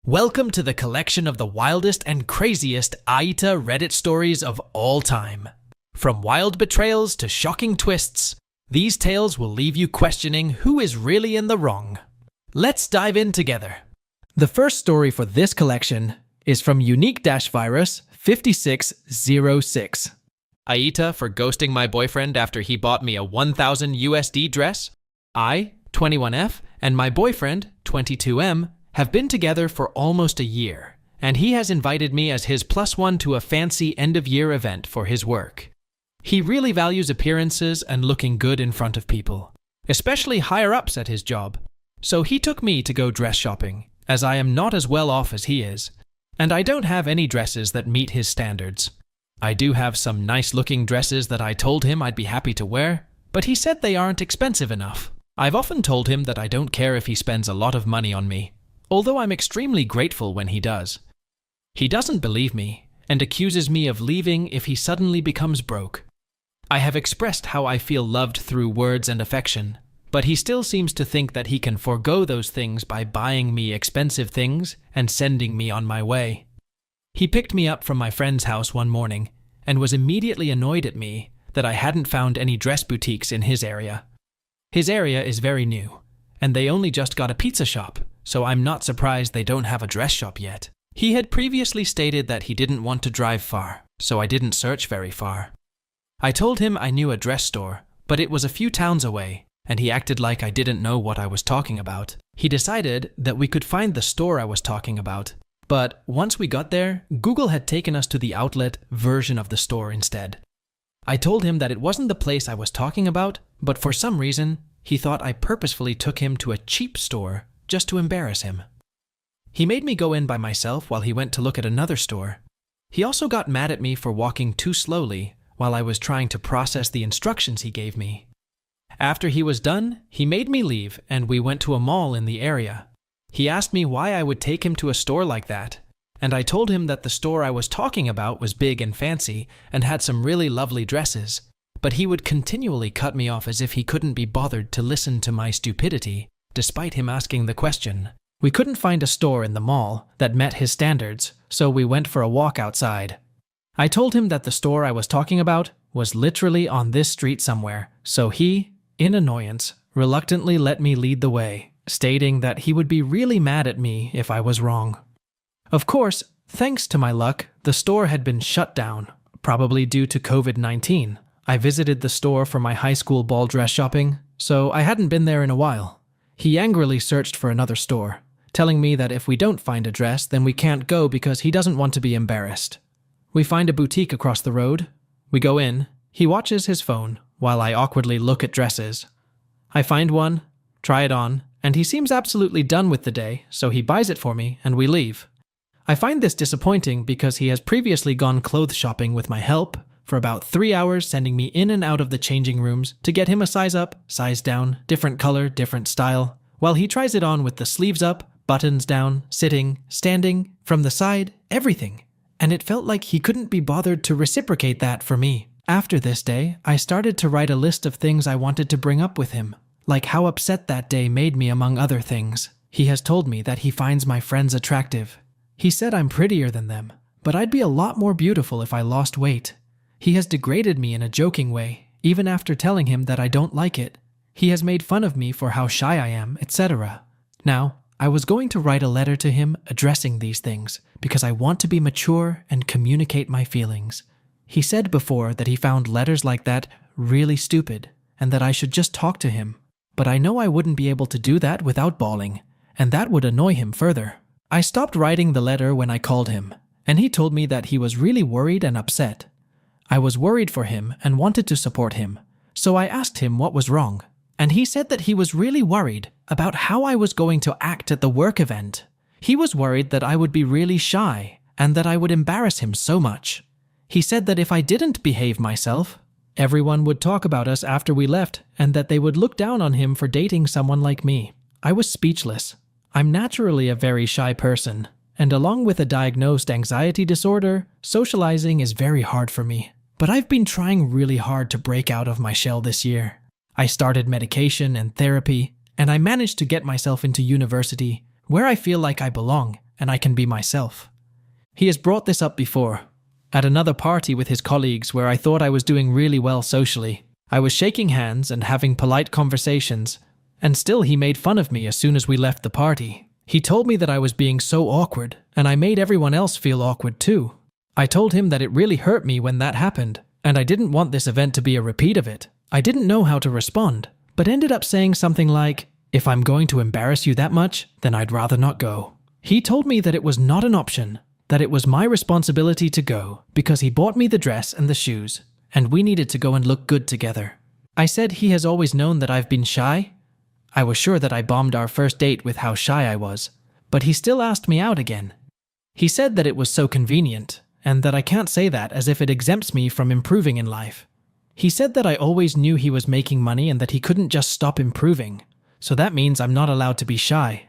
Welcome to the collection of the wildest and craziest AITA Reddit stories of all time. From wild betrayals to shocking twists, these tales will leave you questioning who is really in the wrong. Let's dive in together. The first story for this collection is from Unique-Virus 5606. AITA for ghosting my boyfriend after he bought me a 1,000 USD dress. I, 21F, and my boyfriend, 22M, have been together for almost a year, and he has invited me as his +1 to a fancy end-of-year event for his work. He really values appearances and looking good in front of people, especially higher-ups at his job. So he took me to go dress shopping, as I am not as well off as he is, and I don't have any dresses that meet his standards. I do have some nice-looking dresses that I told him I'd be happy to wear, but he said they aren't expensive enough. I've often told him that I don't care if he spends a lot of money on me, although I'm extremely grateful when he does. He doesn't believe me and accuses me of leaving if he suddenly becomes broke. I have expressed how I feel loved through words and affection, but he still seems to think that he can forego those things by buying me expensive things and sending me on my way. He picked me up from my friend's house one morning and was immediately annoyed at me that I hadn't found any dress boutiques in his area. His area is very new, and they only just got a pizza shop, so I'm not surprised they don't have a dress shop yet. He had previously stated that he didn't want to drive far, so I didn't search very far. I told him I knew a dress store, but it was a few towns away, and he acted like I didn't know what I was talking about. He decided that we could find the store I was talking about, but once we got there, Google had taken us to the outlet version of the store instead. I told him that it wasn't the place I was talking about, but for some reason, he thought I purposefully took him to a cheap store just to embarrass him. He made me go in by myself while he went to look at another store. He also got mad at me for walking too slowly while I was trying to process the instructions he gave me. After he was done, he made me leave and we went to a mall in the area. He asked me why I would take him to a store like that, and I told him that the store I was talking about was big and fancy and had some really lovely dresses, but he would continually cut me off as if he couldn't be bothered to listen to my stupidity, despite him asking the question. We couldn't find a store in the mall that met his standards, so we went for a walk outside. I told him that the store I was talking about was literally on this street somewhere, so he, in annoyance, reluctantly let me lead the way, stating that he would be really mad at me if I was wrong. Of course, thanks to my luck, the store had been shut down, probably due to COVID-19. I visited the store for my high school ball dress shopping, so I hadn't been there in a while. He angrily searched for another store, telling me that if we don't find a dress, then we can't go because he doesn't want to be embarrassed. We find a boutique across the road. We go in. He watches his phone while I awkwardly look at dresses. I find one, try it on, and he seems absolutely done with the day, so he buys it for me and we leave. I find this disappointing because he has previously gone clothes shopping with my help for about 3 hours, sending me in and out of the changing rooms to get him a size up, size down, different color, different style, while he tries it on with the sleeves up, buttons down, sitting, standing, from the side, everything. And it felt like he couldn't be bothered to reciprocate that for me. After this day, I started to write a list of things I wanted to bring up with him, like how upset that day made me among other things. He has told me that he finds my friends attractive. He said I'm prettier than them, but I'd be a lot more beautiful if I lost weight. He has degraded me in a joking way, even after telling him that I don't like it. He has made fun of me for how shy I am, etc. Now, I was going to write a letter to him addressing these things, because I want to be mature and communicate my feelings. He said before that he found letters like that really stupid, and that I should just talk to him. But I know I wouldn't be able to do that without bawling, and that would annoy him further. I stopped writing the letter when I called him, and he told me that he was really worried and upset. I was worried for him and wanted to support him, so I asked him what was wrong, and he said that he was really worried about how I was going to act at the work event. He was worried that I would be really shy and that I would embarrass him so much. He said that if I didn't behave myself, everyone would talk about us after we left and that they would look down on him for dating someone like me. I was speechless. I'm naturally a very shy person, and along with a diagnosed anxiety disorder, socializing is very hard for me. But I've been trying really hard to break out of my shell this year. I started medication and therapy, and I managed to get myself into university, where I feel like I belong, and I can be myself. He has brought this up before. At another party with his colleagues where I thought I was doing really well socially, I was shaking hands and having polite conversations, and still he made fun of me as soon as we left the party. He told me that I was being so awkward, and I made everyone else feel awkward too. I told him that it really hurt me when that happened, and I didn't want this event to be a repeat of it. I didn't know how to respond, but ended up saying something like, "If I'm going to embarrass you that much, then I'd rather not go." He told me that it was not an option, that it was my responsibility to go because he bought me the dress and the shoes, and we needed to go and look good together. I said he has always known that I've been shy. I was sure that I bombed our first date with how shy I was, but he still asked me out again. He said that it was so convenient, and that I can't say that as if it exempts me from improving in life. He said that I always knew he was making money and that he couldn't just stop improving, so that means I'm not allowed to be shy.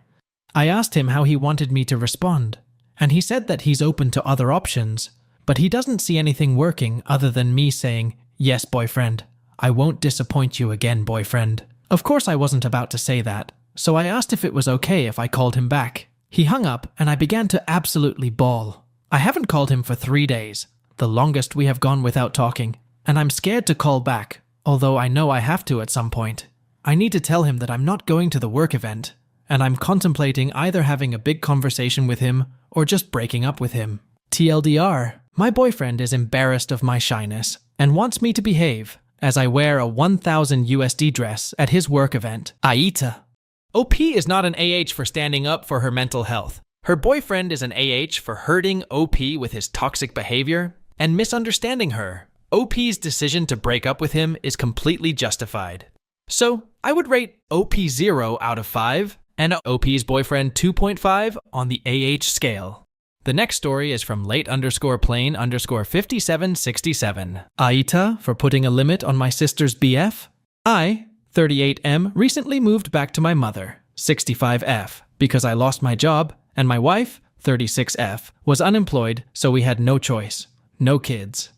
I asked him how he wanted me to respond, and he said that he's open to other options, but he doesn't see anything working other than me saying, "Yes, boyfriend. I won't disappoint you again, boyfriend." Of course I wasn't about to say that, so I asked if it was okay if I called him back. He hung up and I began to absolutely bawl. I haven't called him for 3 days, the longest we have gone without talking, and I'm scared to call back, although I know I have to at some point. I need to tell him that I'm not going to the work event, and I'm contemplating either having a big conversation with him or just breaking up with him. TLDR, my boyfriend is embarrassed of my shyness and wants me to behave as I wear a 1,000 USD dress at his work event, AITA. OP is not an AH for standing up for her mental health. Her boyfriend is an AH for hurting OP with his toxic behavior and misunderstanding her. OP's decision to break up with him is completely justified. So, I would rate OP 0 out of 5 and OP's boyfriend 2.5 on the AH scale. The next story is from late_plane_5767. AITA for putting a limit on my sister's BF. I, 38M, recently moved back to my mother, 65F, because I lost my job, and my wife, 36F, was unemployed, so we had no choice. No kids.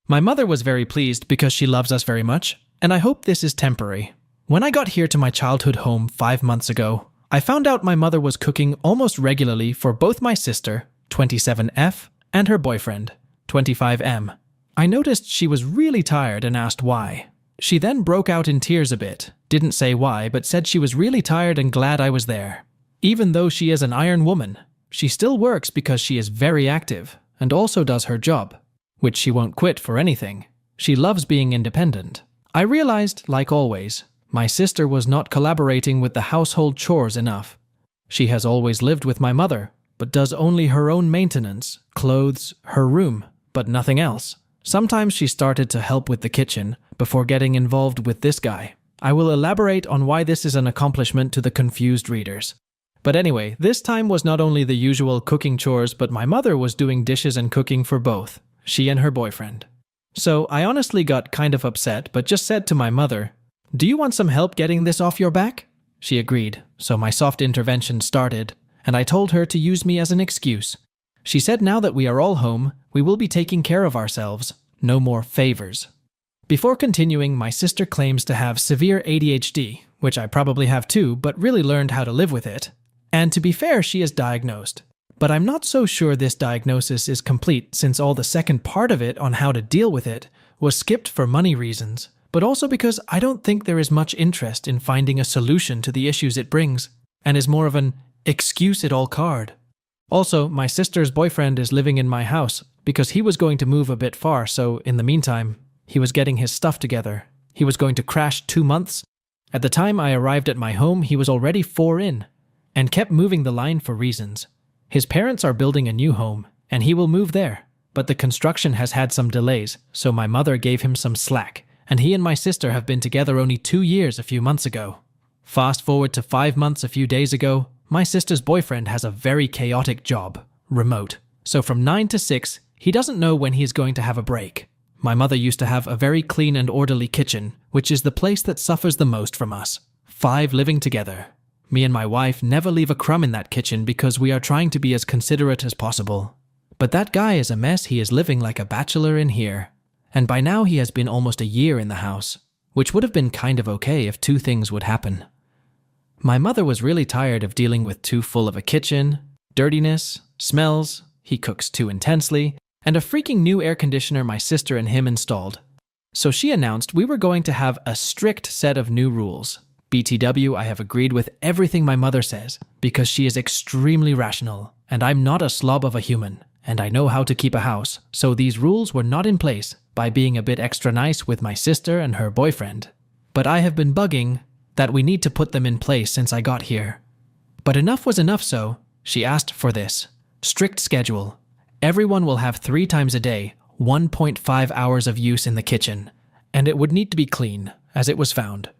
My mother was very pleased because she loves us very much, and I hope this is temporary. When I got here to my childhood home 5 months ago, I found out my mother was cooking almost regularly for both my sister, 27F, and her boyfriend, 25M. I noticed she was really tired and asked why. She then broke out in tears a bit, didn't say why, but said she was really tired and glad I was there. Even though she is an iron woman, she still works because she is very active and also does her job, which she won't quit for anything. She loves being independent. I realized, like always, my sister was not collaborating with the household chores enough. She has always lived with my mother, but does only her own maintenance, clothes, her room, but nothing else. Sometimes she started to help with the kitchen before getting involved with this guy. I will elaborate on why this is an accomplishment to the confused readers. But anyway, this time was not only the usual cooking chores, but my mother was doing dishes and cooking for both, she and her boyfriend. So I honestly got kind of upset, but just said to my mother, "Do you want some help getting this off your back?" She agreed, so my soft intervention started, and I told her to use me as an excuse. She said now that we are all home, we will be taking care of ourselves, no more favors. Before continuing, my sister claims to have severe ADHD, which I probably have too, but really learned how to live with it. And to be fair, she is diagnosed. But I'm not so sure this diagnosis is complete since all the second part of it on how to deal with it was skipped for money reasons, but also because I don't think there is much interest in finding a solution to the issues it brings, and is more of an excuse-it-all card. Also, my sister's boyfriend is living in my house because he was going to move a bit far, so in the meantime, he was getting his stuff together. He was going to crash 2 months. At the time I arrived at my home, he was already 4 in, and kept moving the line for reasons. His parents are building a new home, and he will move there, but the construction has had some delays, so my mother gave him some slack, and he and my sister have been together only 2 years a few months ago. Fast forward to 5 months a few days ago, my sister's boyfriend has a very chaotic job, remote, so from 9 to 6, he doesn't know when he is going to have a break. My mother used to have a very clean and orderly kitchen, which is the place that suffers the most from us. 5 living together. Me and my wife never leave a crumb in that kitchen because we are trying to be as considerate as possible. But that guy is a mess. He is living like a bachelor in here. And by now he has been almost a year in the house, which would have been kind of okay if 2 things would happen. My mother was really tired of dealing with too full of a kitchen, dirtiness, smells, he cooks too intensely, and a freaking new air conditioner my sister and him installed. So she announced we were going to have a strict set of new rules. BTW, I have agreed with everything my mother says, because she is extremely rational, and I'm not a slob of a human, and I know how to keep a house, so these rules were not in place by being a bit extra nice with my sister and her boyfriend. But I have been bugging that we need to put them in place since I got here. But enough was enough, so she asked for this. Strict schedule. Everyone will have 3 times a day, 1.5 hours of use in the kitchen, and it would need to be clean, as it was found.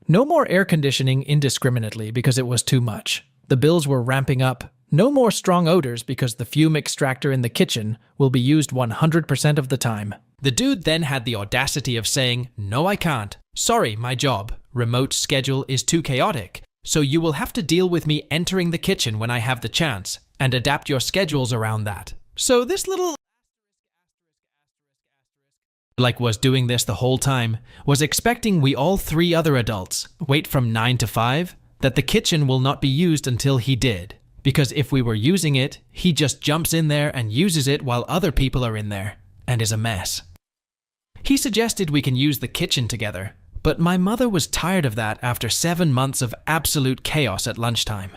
No more air conditioning indiscriminately because it was too much. The bills were ramping up. No more strong odors because the fume extractor in the kitchen will be used 100% of the time. The dude then had the audacity of saying, "No, I can't. Sorry, my job. Remote schedule is too chaotic. So you will have to deal with me entering the kitchen when I have the chance and adapt your schedules around that." So this little was doing this the whole time, was expecting we all 3 other adults wait from 9 to 5, that the kitchen will not be used until he did. Because if we were using it, he just jumps in there and uses it while other people are in there, and is a mess. He suggested we can use the kitchen together, but my mother was tired of that after 7 months of absolute chaos at lunchtime.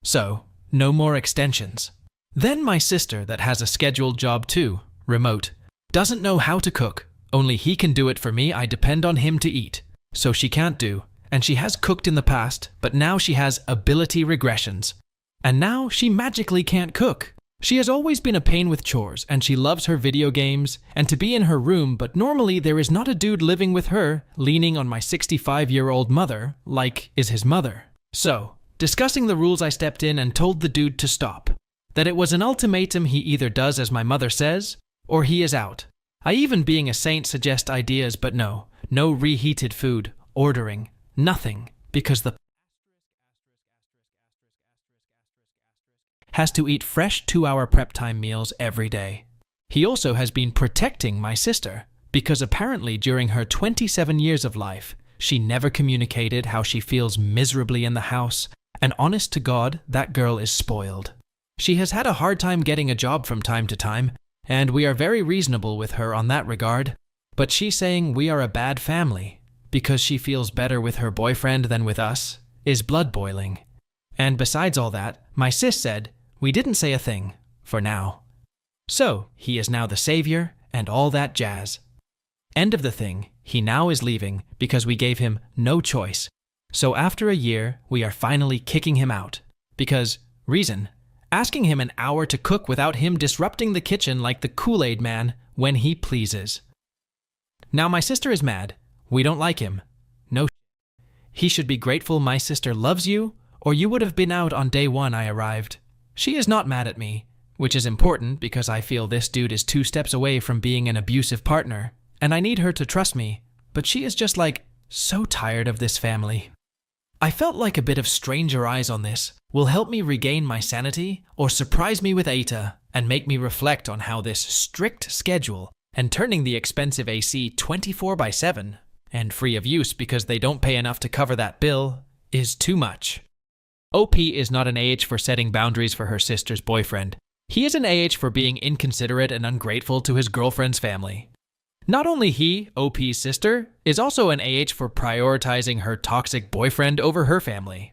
So, no more extensions. Then my sister, that has a scheduled job too, remote, doesn't know how to cook. Only he can do it for me. I depend on him to eat. So she can't do, and she has cooked in the past, but now she has ability regressions. And now she magically can't cook. She has always been a pain with chores, and she loves her video games and to be in her room, but normally there is not a dude living with her, leaning on my 65-year-old mother, like is his mother. So, discussing the rules, I stepped in and told the dude to stop. That it was an ultimatum. He either does as my mother says, or he is out. I even, being a saint, suggest ideas, but no reheated food, ordering, nothing, because the has to eat fresh 2-hour prep time meals every day. He also has been protecting my sister, because apparently during her 27 years of life, she never communicated how she feels miserably in the house, and honest to God, that girl is spoiled. She has had a hard time getting a job from time to time, and we are very reasonable with her on that regard, but she's saying we are a bad family because she feels better with her boyfriend than with us, is blood boiling. And besides all that, my sis said, we didn't say a thing, for now. So, he is now the savior and all that jazz. End of the thing, he now is leaving because we gave him no choice. So after a year, we are finally kicking him out. Because, reason, asking him an hour to cook without him disrupting the kitchen like the Kool-Aid man when he pleases. Now my sister is mad. We don't like him. No. He should be grateful my sister loves you, or you would have been out on day 1 I arrived. She is not mad at me, which is important because I feel this dude is 2 steps away from being an abusive partner, and I need her to trust me, but she is just like, so tired of this family. I felt like a bit of stranger eyes on this will help me regain my sanity or surprise me with AITA and make me reflect on how this strict schedule and turning the expensive AC 24/7 and free of use because they don't pay enough to cover that bill is too much. OP is not an AH for setting boundaries for her sister's boyfriend. He is an AH for being inconsiderate and ungrateful to his girlfriend's family. Not only he, OP's sister, is also an AH for prioritizing her toxic boyfriend over her family.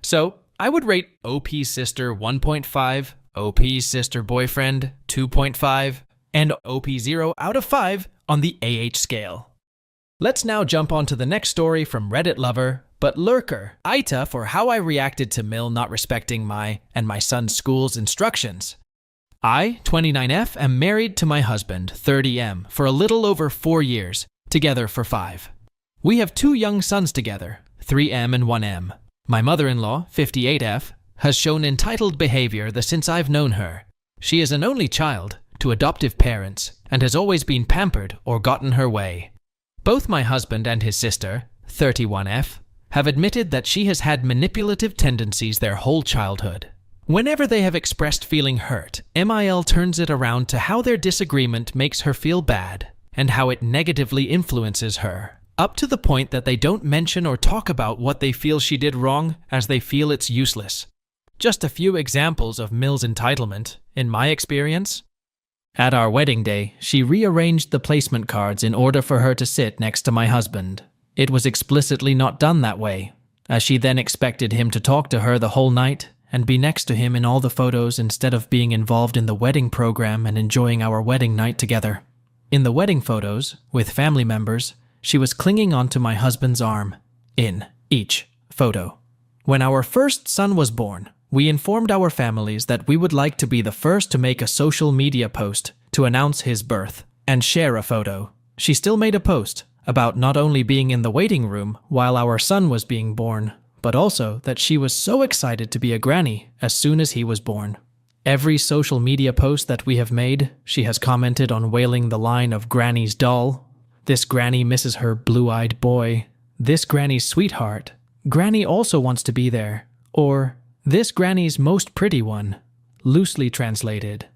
So, I would rate OP's sister 1.5, OP's sister boyfriend 2.5, and OP 0 out of 5 on the AH scale. Let's now jump on to the next story from Reddit lover, but lurker, AITA, for how I reacted to Mill not respecting my and my son's school's instructions. I, 29F, am married to my husband, 30M, for a little over 4 years, together for 5. We have 2 young sons together, 3M and 1M. My mother-in-law, 58F, has shown entitled behavior since I've known her. She is an only child to adoptive parents and has always been pampered or gotten her way. Both my husband and his sister, 31F, have admitted that she has had manipulative tendencies their whole childhood. Whenever they have expressed feeling hurt, MIL turns it around to how their disagreement makes her feel bad and how it negatively influences her, up to the point that they don't mention or talk about what they feel she did wrong as they feel it's useless. Just a few examples of Mill's entitlement, in my experience. At our wedding day, she rearranged the placement cards in order for her to sit next to my husband. It was explicitly not done that way, as she then expected him to talk to her the whole night and be next to him in all the photos instead of being involved in the wedding program and enjoying our wedding night together. In the wedding photos, with family members, she was clinging onto my husband's arm, in each photo. When our first son was born, we informed our families that we would like to be the first to make a social media post to announce his birth and share a photo. She still made a post about not only being in the waiting room while our son was being born, but also that she was so excited to be a granny as soon as he was born. Every social media post that we have made, she has commented on wailing the line of Granny's doll. This granny misses her blue-eyed boy. This granny's sweetheart. Granny also wants to be there. Or, this granny's most pretty one. Loosely translated.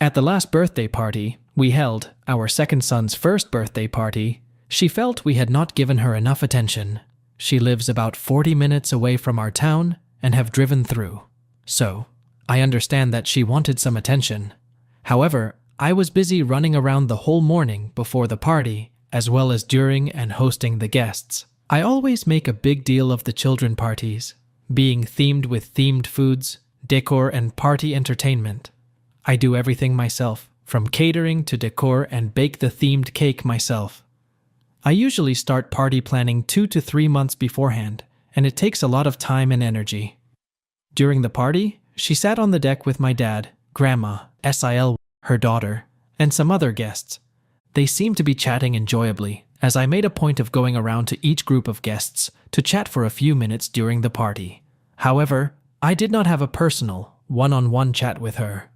At the last birthday party we held, our second son's first birthday party, she felt we had not given her enough attention. She lives about 40 minutes away from our town and have driven through. So, I understand that she wanted some attention. However, I was busy running around the whole morning before the party, as well as during and hosting the guests. I always make a big deal of the children parties, being themed with themed foods, decor, and party entertainment. I do everything myself, from catering to decor, and bake the themed cake myself. I usually start party planning 2 to 3 months beforehand, and it takes a lot of time and energy. During the party, she sat on the deck with my dad, Grandma, Sil, her daughter, and some other guests. They seemed to be chatting enjoyably, as I made a point of going around to each group of guests to chat for a few minutes during the party. However, I did not have a personal, one-on-one chat with her.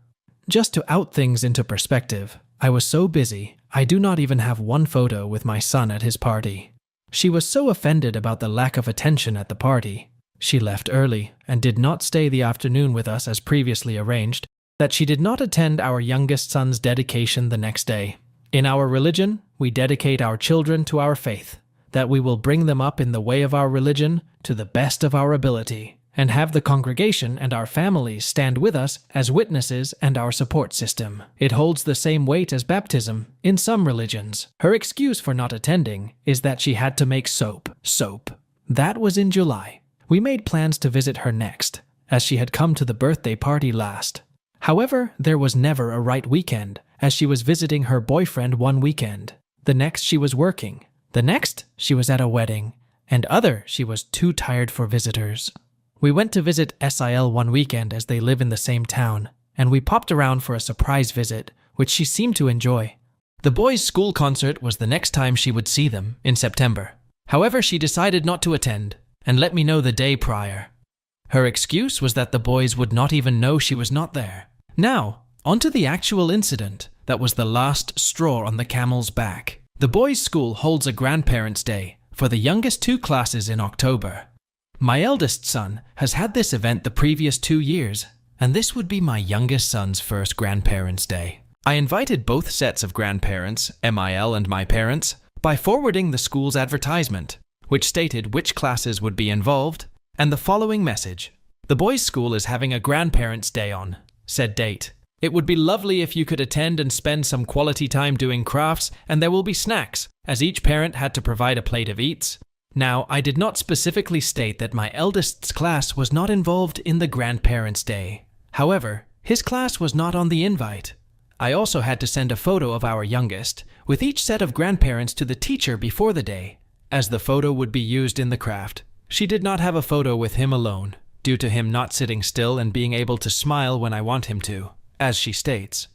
Just to out things into perspective, I was so busy, I do not even have one photo with my son at his party. She was so offended about the lack of attention at the party. She left early and did not stay the afternoon with us as previously arranged, that she did not attend our youngest son's dedication the next day. In our religion, we dedicate our children to our faith, that we will bring them up in the way of our religion to the best of our ability, and have the congregation and our families stand with us as witnesses and our support system. It holds the same weight as baptism in some religions. Her excuse for not attending is that she had to make soap. That was in July. We made plans to visit her next, as she had come to the birthday party last. However, there was never a right weekend, as she was visiting her boyfriend one weekend. The next she was working. The next she was at a wedding. And other she was too tired for visitors. We went to visit Sil one weekend as they live in the same town, and we popped around for a surprise visit, which she seemed to enjoy. The boys' school concert was the next time she would see them, in September. However, she decided not to attend, and let me know the day prior. Her excuse was that the boys would not even know she was not there. Now, onto the actual incident that was the last straw on the camel's back. The boys' school holds a Grandparents' Day for the youngest 2 classes in October. My eldest son has had this event the previous 2 years, and this would be my youngest son's first Grandparents' Day. I invited both sets of grandparents, MIL and my parents, by forwarding the school's advertisement, which stated which classes would be involved, and the following message. The boys' school is having a Grandparents' Day on said date. It would be lovely if you could attend and spend some quality time doing crafts, and there will be snacks, as each parent had to provide a plate of eats. Now, I did not specifically state that my eldest's class was not involved in the Grandparents' Day. However, his class was not on the invite. I also had to send a photo of our youngest, with each set of grandparents to the teacher before the day, as the photo would be used in the craft. She did not have a photo with him alone, due to him not sitting still and being able to smile when I want him to, as she states.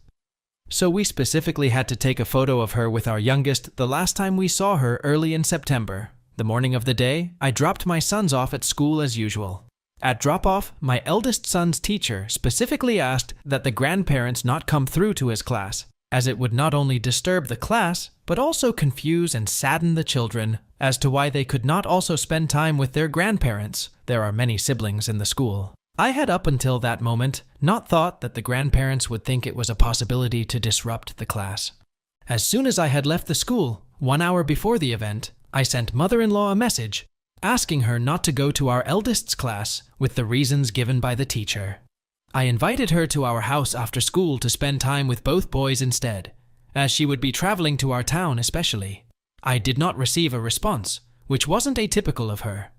So we specifically had to take a photo of her with our youngest the last time we saw her early in September. The morning of the day, I dropped my sons off at school as usual. At drop-off, my eldest son's teacher specifically asked that the grandparents not come through to his class, as it would not only disturb the class, but also confuse and sadden the children as to why they could not also spend time with their grandparents. There are many siblings in the school. I had up until that moment not thought that the grandparents would think it was a possibility to disrupt the class. As soon as I had left the school, 1 hour before the event, I sent mother-in-law a message asking her not to go to our eldest's class with the reasons given by the teacher. I invited her to our house after school to spend time with both boys instead, as she would be traveling to our town especially. I did not receive a response, which wasn't atypical of her.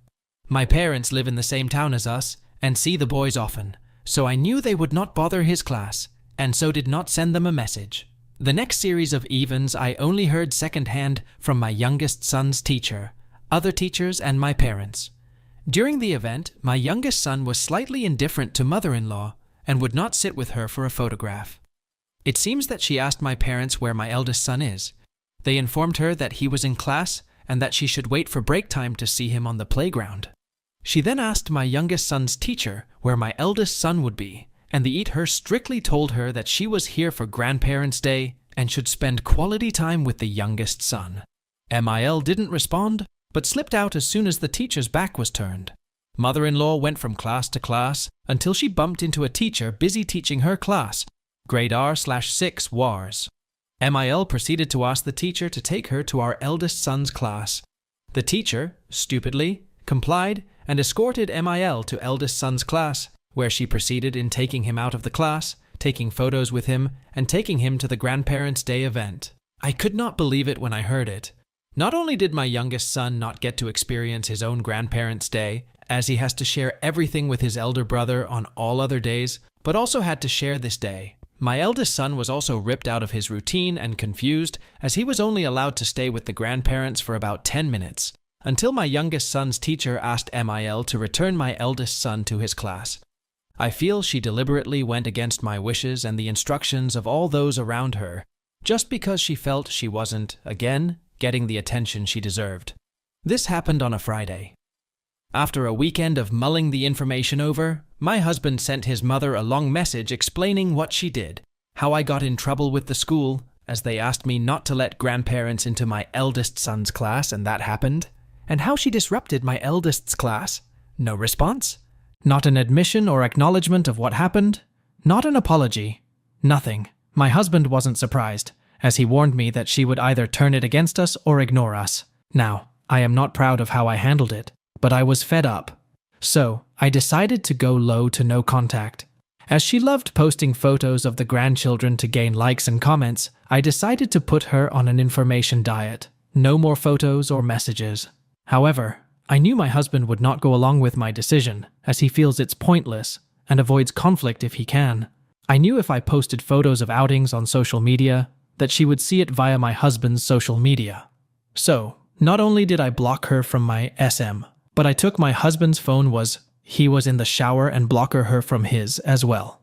My parents live in the same town as us and see the boys often, so I knew they would not bother his class, and so did not send them a message. The next series of evens I only heard secondhand from my youngest son's teacher, other teachers, and my parents. During the event, my youngest son was slightly indifferent to mother-in-law and would not sit with her for a photograph. It seems that she asked my parents where my eldest son is. They informed her that he was in class and that she should wait for break time to see him on the playground. She then asked my youngest son's teacher where my eldest son would be, and the her strictly told her that she was here for Grandparents' Day and should spend quality time with the youngest son. MIL didn't respond, but slipped out as soon as the teacher's back was turned. Mother-in-law went from class to class until she bumped into a teacher busy teaching her class, grade R/6 WARS. MIL proceeded to ask the teacher to take her to our eldest son's class. The teacher, stupidly, complied and escorted MIL to eldest son's class, where she proceeded in taking him out of the class, taking photos with him, and taking him to the Grandparents' Day event. I could not believe it when I heard it. Not only did my youngest son not get to experience his own Grandparents' Day, as he has to share everything with his elder brother on all other days, but also had to share this day. My eldest son was also ripped out of his routine and confused, as he was only allowed to stay with the grandparents for about 10 minutes, until my youngest son's teacher asked MIL to return my eldest son to his class. I feel she deliberately went against my wishes and the instructions of all those around her, just because she felt she wasn't, again, getting the attention she deserved. This happened on a Friday. After a weekend of mulling the information over, my husband sent his mother a long message explaining what she did, how I got in trouble with the school, as they asked me not to let grandparents into my eldest son's class and that happened, and how she disrupted my eldest's class. No response? Not an admission or acknowledgement of what happened? Not an apology? Nothing. My husband wasn't surprised, as he warned me that she would either turn it against us or ignore us. Now, I am not proud of how I handled it, but I was fed up. So, I decided to go low to no contact. As she loved posting photos of the grandchildren to gain likes and comments, I decided to put her on an information diet. No more photos or messages. However, I knew my husband would not go along with my decision, as he feels it's pointless and avoids conflict if he can. I knew if I posted photos of outings on social media, that she would see it via my husband's social media. So, not only did I block her from my SM, but I took my husband's phone he was in the shower and block her from his as well.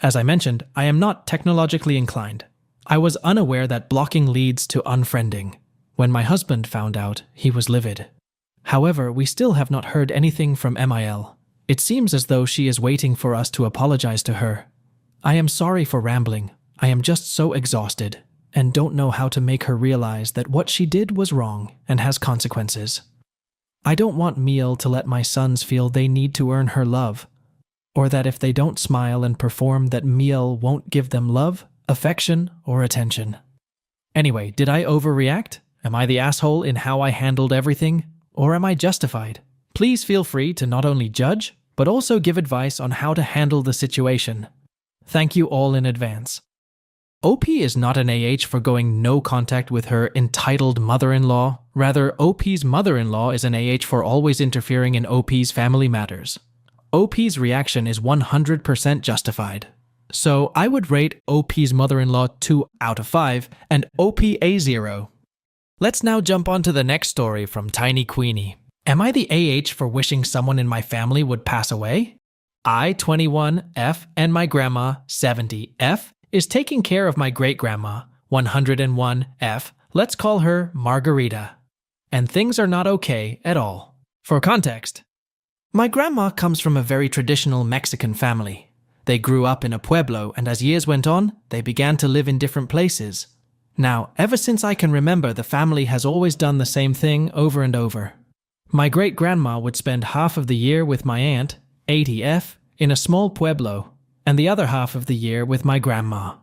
As I mentioned, I am not technologically inclined. I was unaware that blocking leads to unfriending. When my husband found out, he was livid. However, we still have not heard anything from MIL. It seems as though she is waiting for us to apologize to her. I am sorry for rambling. I am just so exhausted and don't know how to make her realize that what she did was wrong and has consequences. I don't want Miel to let my sons feel they need to earn her love, or that if they don't smile and perform that Miel won't give them love, affection, or attention. Anyway, did I overreact? Am I the asshole in how I handled everything? Or am I justified? Please feel free to not only judge, but also give advice on how to handle the situation. Thank you all in advance. OP is not an AH for going no contact with her entitled mother-in-law. Rather, OP's mother-in-law is an AH for always interfering in OP's family matters. OP's reaction is 100% justified. So I would rate OP's mother-in-law 2 out of 5 and OP a 0. Let's now jump on to the next story from Tiny Queenie. Am I the AH for wishing someone in my family would pass away? I, 21F, and my grandma, 70F, is taking care of my great-grandma, 101F, let's call her Margarita. And things are not okay at all. For context, my grandma comes from a very traditional Mexican family. They grew up in a pueblo, and as years went on, they began to live in different places. Now, ever since I can remember, the family has always done the same thing over and over. My great-grandma would spend half of the year with my aunt, 80F, in a small pueblo, and the other half of the year with my grandma.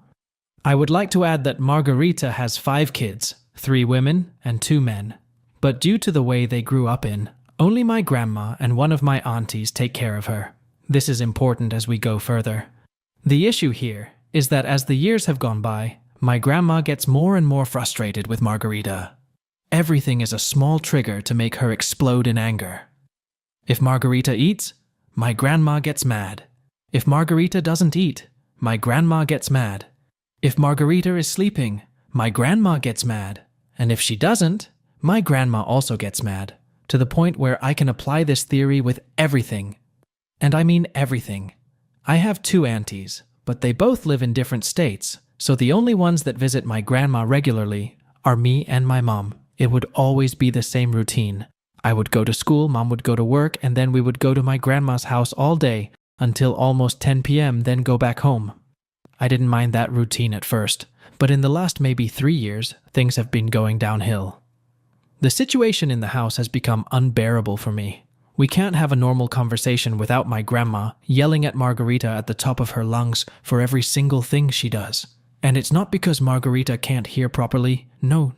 I would like to add that Margarita has 5 kids, 3 women and 2 men. But due to the way they grew up in, Only my grandma and one of my aunties take care of her. This is important as we go further. The issue here is that as the years have gone by, my grandma gets more and more frustrated with Margarita. Everything is a small trigger to make her explode in anger. If Margarita eats, my grandma gets mad. If Margarita doesn't eat, my grandma gets mad. If Margarita is sleeping, my grandma gets mad. And if she doesn't, my grandma also gets mad, to the point where I can apply this theory with everything. And I mean everything. I have 2 aunties, but they both live in different states, so the only ones that visit my grandma regularly are me and my mom. It would always be the same routine. I would go to school, mom would go to work, and then we would go to my grandma's house all day until almost 10 p.m., then go back home. I didn't mind that routine at first, but in the last maybe 3 years, things have been going downhill. The situation in the house has become unbearable for me. We can't have a normal conversation without my grandma yelling at Margarita at the top of her lungs for every single thing she does. And it's not because Margarita can't hear properly. No.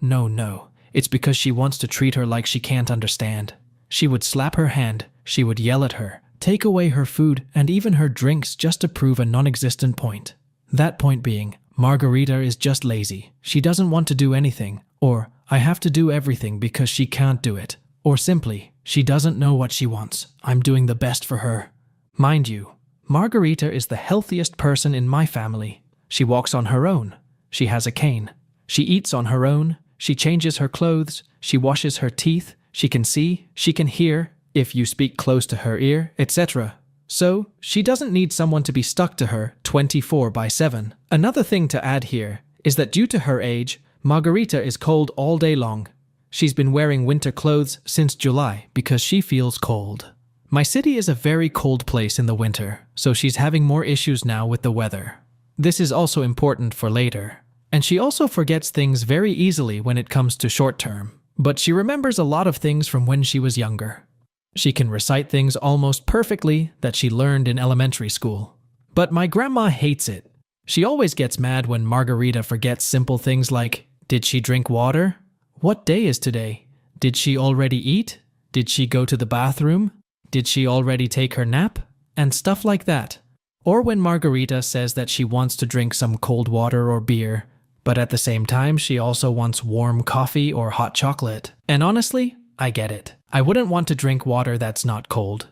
It's because she wants to treat her like she can't understand. She would slap her hand, she would yell at her, take away her food and even her drinks just to prove a non-existent point. That point being, Margarita is just lazy. She doesn't want to do anything, or I have to do everything because she can't do it, or simply, she doesn't know what she wants. I'm doing the best for her. Mind you, Margarita is the healthiest person in my family. She walks on her own. She has a cane. She eats on her own. She changes her clothes. She washes her teeth. She can see. She can hear if you speak close to her ear, etc. So, she doesn't need someone to be stuck to her 24/7. Another thing to add here is that due to her age, Margarita is cold all day long. She's been wearing winter clothes since July because she feels cold. My city is a very cold place in the winter, so she's having more issues now with the weather. This is also important for later. And she also forgets things very easily when it comes to short term. But she remembers a lot of things from when she was younger. She can recite things almost perfectly that she learned in elementary school. But my grandma hates it. She always gets mad when Margarita forgets simple things like, did she drink water? What day is today? Did she already eat? Did she go to the bathroom? Did she already take her nap? And stuff like that. Or when Margarita says that she wants to drink some cold water or beer, but at the same time she also wants warm coffee or hot chocolate. And honestly, I get it. I wouldn't want to drink water that's not cold.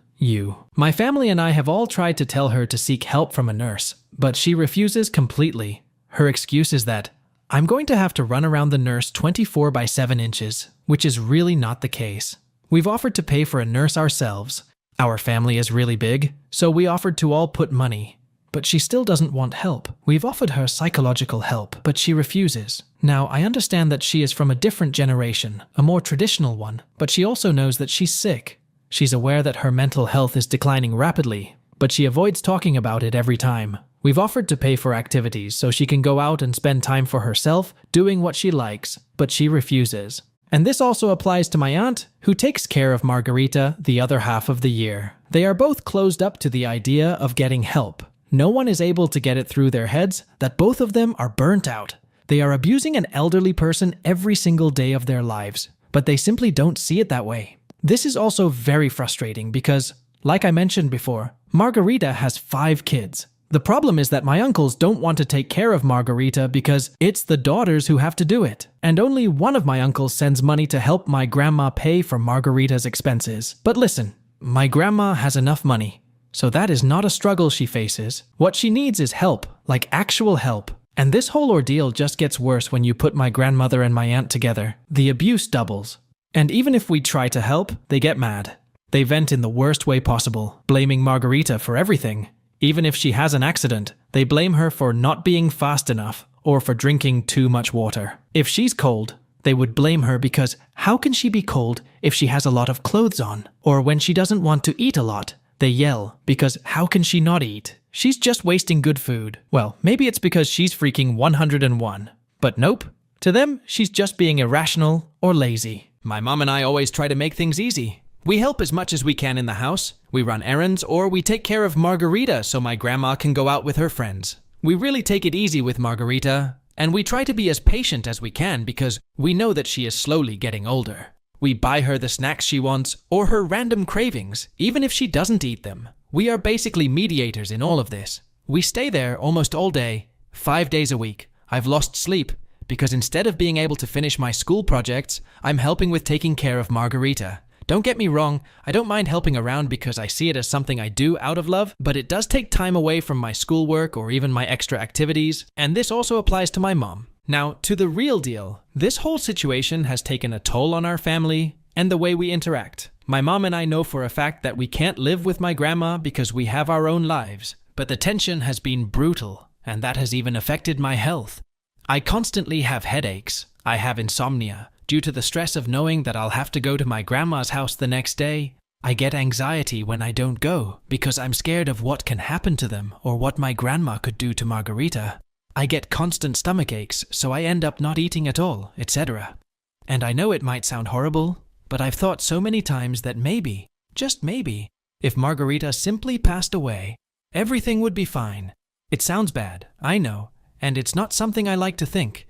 My family and I have all tried to tell her to seek help from a nurse, but she refuses completely. Her excuse is that, I'm going to have to run around the nurse 24/7 inches, which is really not the case. We've offered to pay for a nurse ourselves. Our family is really big, so we offered to all put money. But she still doesn't want help. We've offered her psychological help, but she refuses. Now, I understand that she is from a different generation, a more traditional one, but she also knows that she's sick. She's aware that her mental health is declining rapidly, but she avoids talking about it every time. We've offered to pay for activities so she can go out and spend time for herself, doing what she likes, but she refuses. And this also applies to my aunt, who takes care of Margarita the other half of the year. They are both closed up to the idea of getting help. No one is able to get it through their heads that both of them are burnt out. They are abusing an elderly person every single day of their lives, but they simply don't see it that way. This is also very frustrating because, like I mentioned before, Margarita has 5 kids. The problem is that my uncles don't want to take care of Margarita because it's the daughters who have to do it. And only one of my uncles sends money to help my grandma pay for Margarita's expenses. But listen, my grandma has enough money. So that is not a struggle she faces. What she needs is help, like actual help. And this whole ordeal just gets worse when you put my grandmother and my aunt together. The abuse doubles. And even if we try to help, they get mad. They vent in the worst way possible, blaming Margarita for everything. Even if she has an accident, they blame her for not being fast enough or for drinking too much water. If she's cold, they would blame her because how can she be cold if she has a lot of clothes on? Or when she doesn't want to eat a lot, they yell because how can she not eat? She's just wasting good food. Well, maybe it's because she's freaking 101. But nope. To them, she's just being irrational or lazy. My mom and I always try to make things easy. We help as much as we can in the house. We run errands or we take care of Margarita so my grandma can go out with her friends. We really take it easy with Margarita, and we try to be as patient as we can because we know that she is slowly getting older. We buy her the snacks she wants or her random cravings, even if she doesn't eat them. We are basically mediators in all of this. We stay there almost all day, 5 days a week. I've lost sleep because instead of being able to finish my school projects, I'm helping with taking care of Margarita. Don't get me wrong, I don't mind helping around because I see it as something I do out of love, but it does take time away from my schoolwork or even my extra activities, and this also applies to my mom. Now, to the real deal, this whole situation has taken a toll on our family and the way we interact. My mom and I know for a fact that we can't live with my grandma because we have our own lives, but the tension has been brutal, and that has even affected my health. I constantly have headaches. I have insomnia. Due to the stress of knowing that I'll have to go to my grandma's house the next day, I get anxiety when I don't go because I'm scared of what can happen to them or what my grandma could do to Margarita. I get constant stomach aches, so I end up not eating at all, etc. And I know it might sound horrible, but I've thought so many times that maybe, just maybe, if Margarita simply passed away, everything would be fine. It sounds bad, I know, and it's not something I like to think,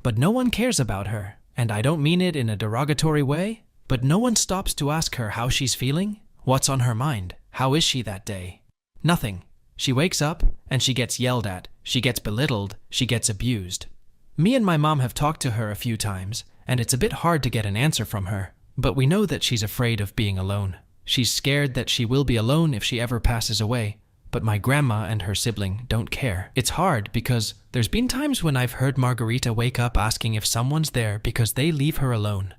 but no one cares about her. And I don't mean it in a derogatory way, but no one stops to ask her how she's feeling, what's on her mind, how is she that day. Nothing. She wakes up and she gets yelled at, she gets belittled, she gets abused. Me and my mom have talked to her a few times, and it's a bit hard to get an answer from her, but we know that she's afraid of being alone. She's scared that she will be alone if she ever passes away. But my grandma and her sibling don't care. It's hard because there's been times when I've heard Margarita wake up asking if someone's there because they leave her alone.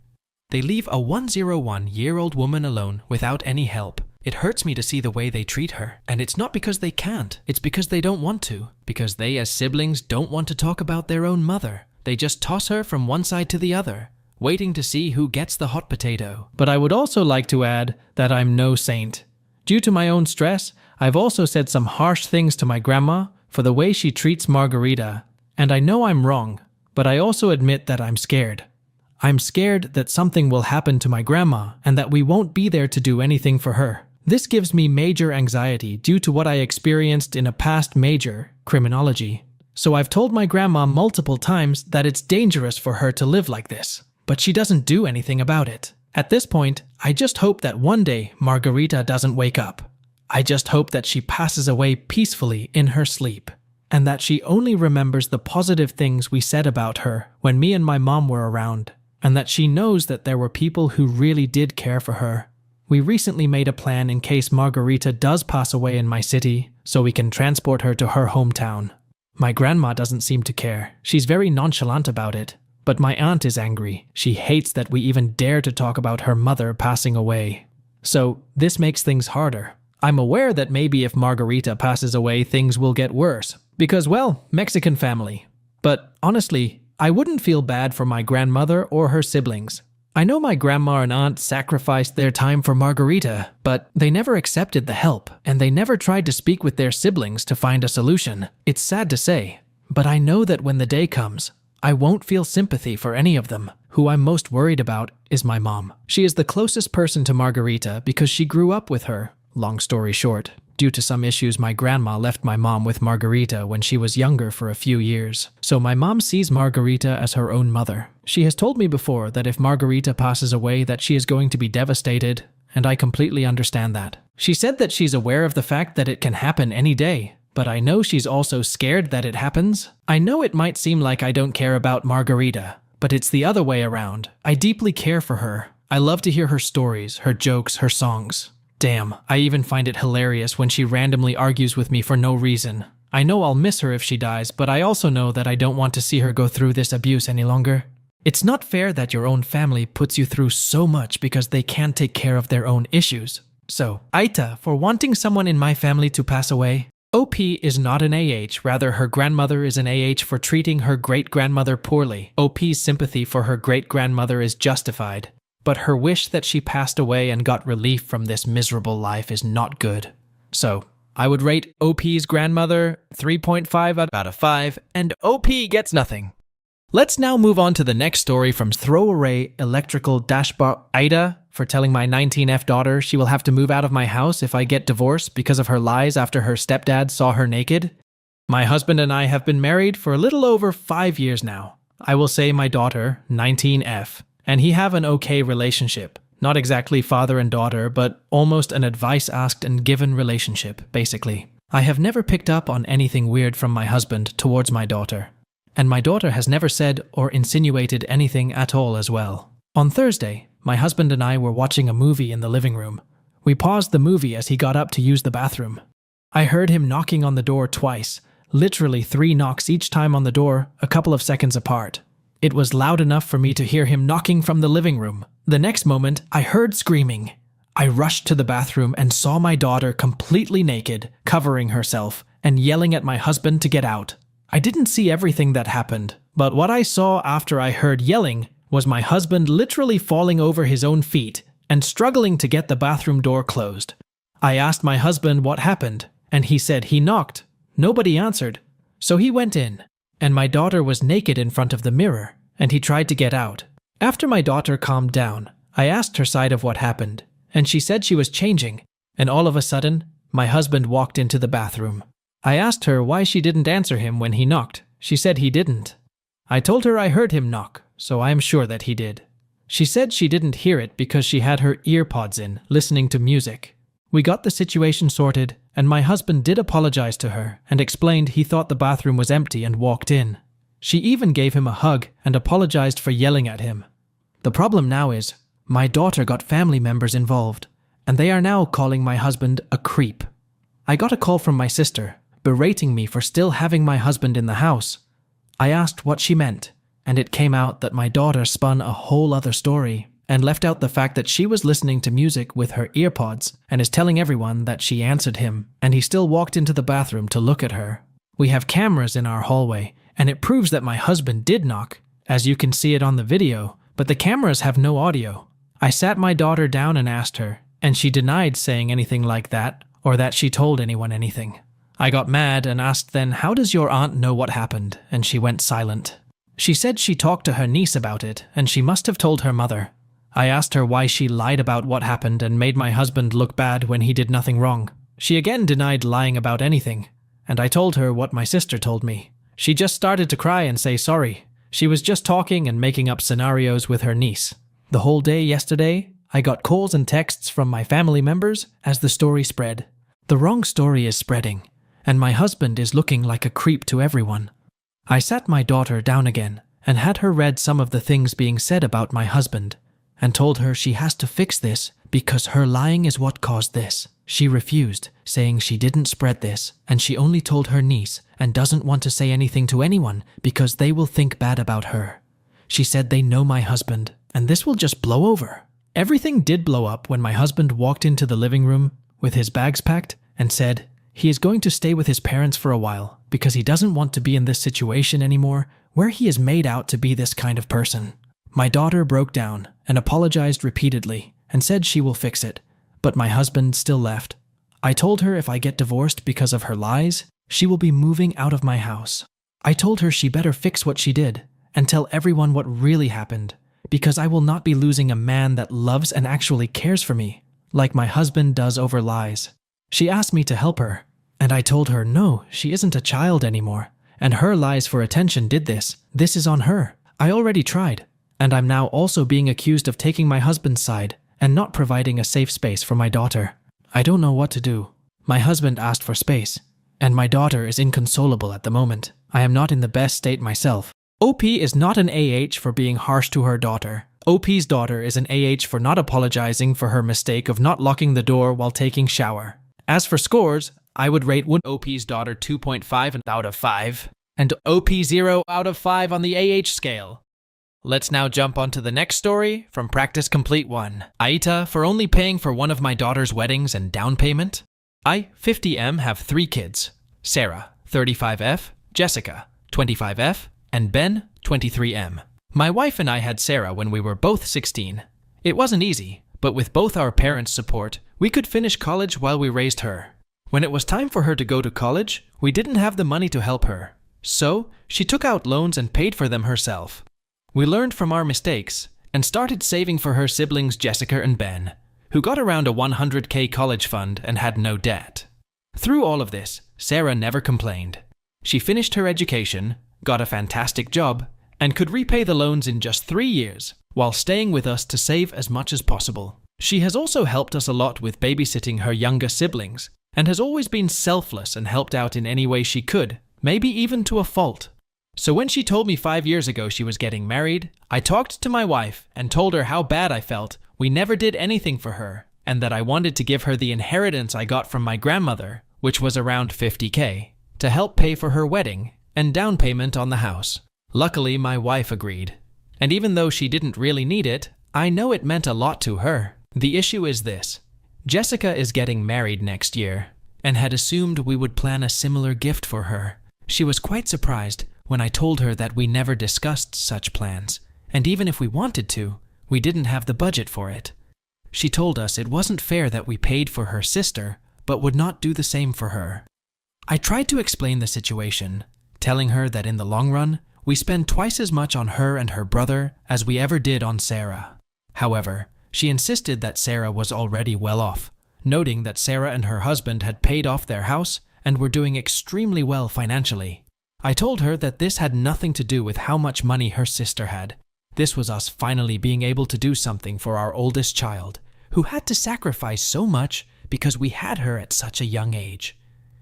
They leave a 101-year-old woman alone without any help. It hurts me to see the way they treat her. And it's not because they can't. It's because they don't want to. Because they as siblings don't want to talk about their own mother. They just toss her from one side to the other, waiting to see who gets the hot potato. But I would also like to add that I'm no saint. Due to my own stress, I've also said some harsh things to my grandma for the way she treats Margarita, and I know I'm wrong, but I also admit that I'm scared. I'm scared that something will happen to my grandma and that we won't be there to do anything for her. This gives me major anxiety due to what I experienced in a past major, criminology. So I've told my grandma multiple times that it's dangerous for her to live like this, but she doesn't do anything about it. At this point, I just hope that one day Margarita doesn't wake up. I just hope that she passes away peacefully in her sleep, and that she only remembers the positive things we said about her when me and my mom were around, and that she knows that there were people who really did care for her. We recently made a plan in case Margarita does pass away in my city, so we can transport her to her hometown. My grandma doesn't seem to care. She's very nonchalant about it, but my aunt is angry. She hates that we even dare to talk about her mother passing away. So this makes things harder. I'm aware that maybe if Margarita passes away, things will get worse. Because, well, Mexican family. But honestly, I wouldn't feel bad for my grandmother or her siblings. I know my grandma and aunt sacrificed their time for Margarita, but they never accepted the help, and they never tried to speak with their siblings to find a solution. It's sad to say, but I know that when the day comes, I won't feel sympathy for any of them. Who I'm most worried about is my mom. She is the closest person to Margarita because she grew up with her. Long story short, due to some issues, my grandma left my mom with Margarita when she was younger for a few years. So my mom sees Margarita as her own mother. She has told me before that if Margarita passes away that she is going to be devastated, and I completely understand that. She said that she's aware of the fact that it can happen any day, but I know she's also scared that it happens. I know it might seem like I don't care about Margarita, but it's the other way around. I deeply care for her. I love to hear her stories, her jokes, her songs. Damn, I even find it hilarious when she randomly argues with me for no reason. I know I'll miss her if she dies, but I also know that I don't want to see her go through this abuse any longer. It's not fair that your own family puts you through so much because they can't take care of their own issues. So, AITA for wanting someone in my family to pass away. OP is not an AH, rather her grandmother is an AH for treating her great-grandmother poorly. OP's sympathy for her great-grandmother is justified. But her wish that she passed away and got relief from this miserable life is not good. So, I would rate OP's grandmother 3.5 out of 5, and OP gets nothing. Let's now move on to the next story from Throwaway Electrical Dashboard. AITA for telling my 19F daughter she will have to move out of my house if I get divorced because of her lies after her stepdad saw her naked. My husband and I have been married for a little over 5 years now. I will say my daughter, 19F, and he have an okay relationship. Not exactly father and daughter, but almost an advice asked and given relationship, basically. I have never picked up on anything weird from my husband towards my daughter. And my daughter has never said or insinuated anything at all as well. On Thursday, my husband and I were watching a movie in the living room. We paused the movie as he got up to use the bathroom. I heard him knocking on the door twice, literally 3 knocks each time on the door, a couple of seconds apart. It was loud enough for me to hear him knocking from the living room. The next moment, I heard screaming. I rushed to the bathroom and saw my daughter completely naked, covering herself, and yelling at my husband to get out. I didn't see everything that happened, but what I saw after I heard yelling was my husband literally falling over his own feet and struggling to get the bathroom door closed. I asked my husband what happened, and he said he knocked. Nobody answered, so he went in, and my daughter was naked in front of the mirror, and he tried to get out. After my daughter calmed down, I asked her side of what happened, and she said she was changing, and all of a sudden, my husband walked into the bathroom. I asked her why she didn't answer him when he knocked. She said he didn't. I told her I heard him knock, so I am sure that he did. She said she didn't hear it because she had her ear pods in, listening to music. We got the situation sorted, and my husband did apologize to her and explained he thought the bathroom was empty and walked in. She even gave him a hug and apologized for yelling at him. The problem now is, my daughter got family members involved, and they are now calling my husband a creep. I got a call from my sister, berating me for still having my husband in the house. I asked what she meant, and it came out that my daughter spun a whole other story and left out the fact that she was listening to music with her earpods and is telling everyone that she answered him, and he still walked into the bathroom to look at her. We have cameras in our hallway, and it proves that my husband did knock, as you can see it on the video, but the cameras have no audio. I sat my daughter down and asked her, and she denied saying anything like that or that she told anyone anything. I got mad and asked then, how does your aunt know what happened? And she went silent. She said she talked to her niece about it, and she must have told her mother. I asked her why she lied about what happened and made my husband look bad when he did nothing wrong. She again denied lying about anything, and I told her what my sister told me. She just started to cry and say sorry. She was just talking and making up scenarios with her niece. The whole day yesterday, I got calls and texts from my family members as the story spread. The wrong story is spreading, and my husband is looking like a creep to everyone. I sat my daughter down again and had her read some of the things being said about my husband and told her she has to fix this because her lying is what caused this. She refused, saying she didn't spread this and she only told her niece and doesn't want to say anything to anyone because they will think bad about her. She said they know my husband and this will just blow over. Everything did blow up when my husband walked into the living room with his bags packed and said he is going to stay with his parents for a while because he doesn't want to be in this situation anymore where he is made out to be this kind of person. My daughter broke down and apologized repeatedly and said she will fix it, but my husband still left. I told her if I get divorced because of her lies, she will be moving out of my house. I told her she better fix what she did and tell everyone what really happened because I will not be losing a man that loves and actually cares for me, like my husband does over lies. She asked me to help her, and I told her no, she isn't a child anymore, and her lies for attention did this. This is on her. I already tried, and I'm now also being accused of taking my husband's side and not providing a safe space for my daughter. I don't know what to do. My husband asked for space, and my daughter is inconsolable at the moment. I am not in the best state myself. OP is not an AH for being harsh to her daughter. OP's daughter is an AH for not apologizing for her mistake of not locking the door while taking shower. As for scores, I would rate OP's daughter 2.5 out of 5, and OP 0 out of 5 on the AH scale. Let's now jump onto the next story from Practice Complete 1. AITA for only paying for one of my daughter's weddings and down payment. I, 50M, have 3 kids. Sarah, 35F, Jessica, 25F, and Ben, 23M. My wife and I had Sarah when we were both 16. It wasn't easy, but with both our parents' support, we could finish college while we raised her. When it was time for her to go to college, we didn't have the money to help her. So, she took out loans and paid for them herself. We learned from our mistakes and started saving for her siblings Jessica and Ben, who got around a $100K college fund and had no debt. Through all of this, Sarah never complained. She finished her education, got a fantastic job, and could repay the loans in just 3 years. while staying with us to save as much as possible. She has also helped us a lot with babysitting her younger siblings, and has always been selfless and helped out in any way she could, maybe even to a fault. So when she told me 5 years ago she was getting married, I talked to my wife and told her how bad I felt we never did anything for her, and that I wanted to give her the inheritance I got from my grandmother, which was around $50,000, to help pay for her wedding and down payment on the house. Luckily, my wife agreed. And even though she didn't really need it, I know it meant a lot to her. The issue is this. Jessica is getting married next year, and had assumed we would plan a similar gift for her. She was quite surprised when I told her that we never discussed such plans, and even if we wanted to, we didn't have the budget for it. She told us it wasn't fair that we paid for her sister, but would not do the same for her. I tried to explain the situation, telling her that in the long run, we spend twice as much on her and her brother as we ever did on Sarah. However, she insisted that Sarah was already well off, noting that Sarah and her husband had paid off their house and were doing extremely well financially. I told her that this had nothing to do with how much money her sister had. This was us finally being able to do something for our oldest child, who had to sacrifice so much because we had her at such a young age.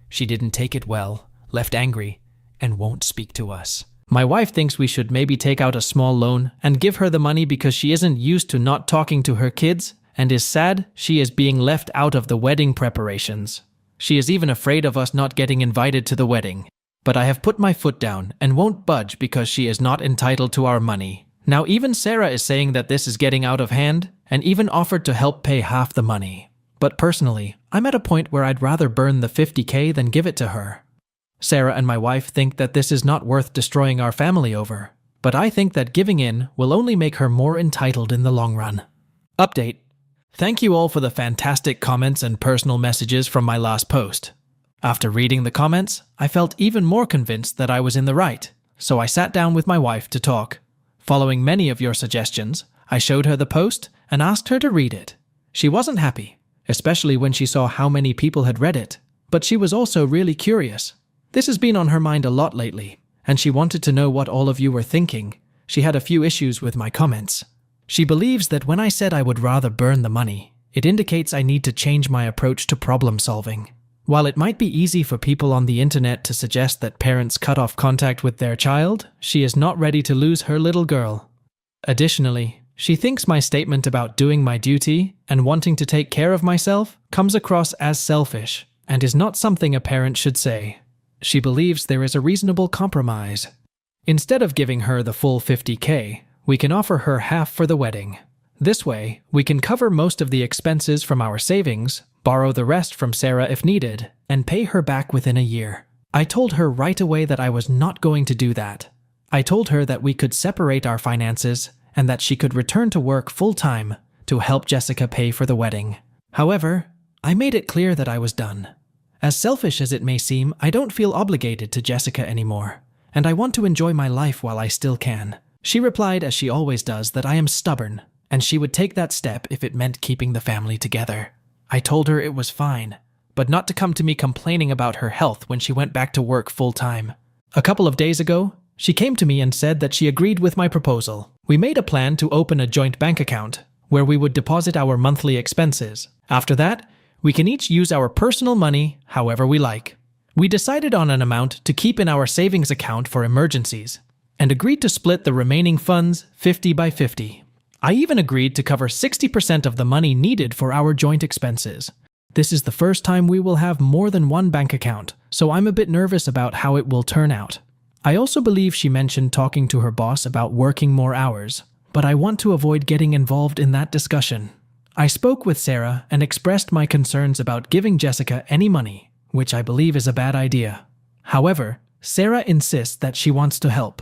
She didn't take it well, left angry, and won't speak to us. My wife thinks we should maybe take out a small loan and give her the money because she isn't used to not talking to her kids and is sad she is being left out of the wedding preparations. She is even afraid of us not getting invited to the wedding. But I have put my foot down and won't budge because she is not entitled to our money. Now even Sarah is saying that this is getting out of hand and even offered to help pay half the money. But personally, I'm at a point where I'd rather burn the $50,000 than give it to her. Sarah and my wife think that this is not worth destroying our family over, but I think that giving in will only make her more entitled in the long run. Update. Thank you all for the fantastic comments and personal messages from my last post. After reading the comments, I felt even more convinced that I was in the right, so I sat down with my wife to talk. Following many of your suggestions, I showed her the post and asked her to read it. She wasn't happy, especially when she saw how many people had read it, but she was also really curious. This has been on her mind a lot lately, and she wanted to know what all of you were thinking. She had a few issues with my comments. She believes that when I said I would rather burn the money, it indicates I need to change my approach to problem solving. While it might be easy for people on the internet to suggest that parents cut off contact with their child, she is not ready to lose her little girl. Additionally, she thinks my statement about doing my duty and wanting to take care of myself comes across as selfish and is not something a parent should say. She believes there is a reasonable compromise. Instead of giving her the full $50,000, we can offer her half for the wedding. This way, we can cover most of the expenses from our savings, borrow the rest from Sarah if needed, and pay her back within a year. I told her right away that I was not going to do that. I told her that we could separate our finances and that she could return to work full-time to help Jessica pay for the wedding. However, I made it clear that I was done. As selfish as it may seem, I don't feel obligated to Jessica anymore, and I want to enjoy my life while I still can. She replied, as she always does, that I am stubborn, and she would take that step if it meant keeping the family together. I told her it was fine, but not to come to me complaining about her health when she went back to work full-time. A couple of days ago, she came to me and said that she agreed with my proposal. We made a plan to open a joint bank account, where we would deposit our monthly expenses. After that, we can each use our personal money however we like. We decided on an amount to keep in our savings account for emergencies, and agreed to split the remaining funds 50-50. I even agreed to cover 60% of the money needed for our joint expenses. This is the first time we will have more than one bank account, so I'm a bit nervous about how it will turn out. I also believe she mentioned talking to her boss about working more hours, but I want to avoid getting involved in that discussion. I spoke with Sarah and expressed my concerns about giving Jessica any money, which I believe is a bad idea. However, Sarah insists that she wants to help.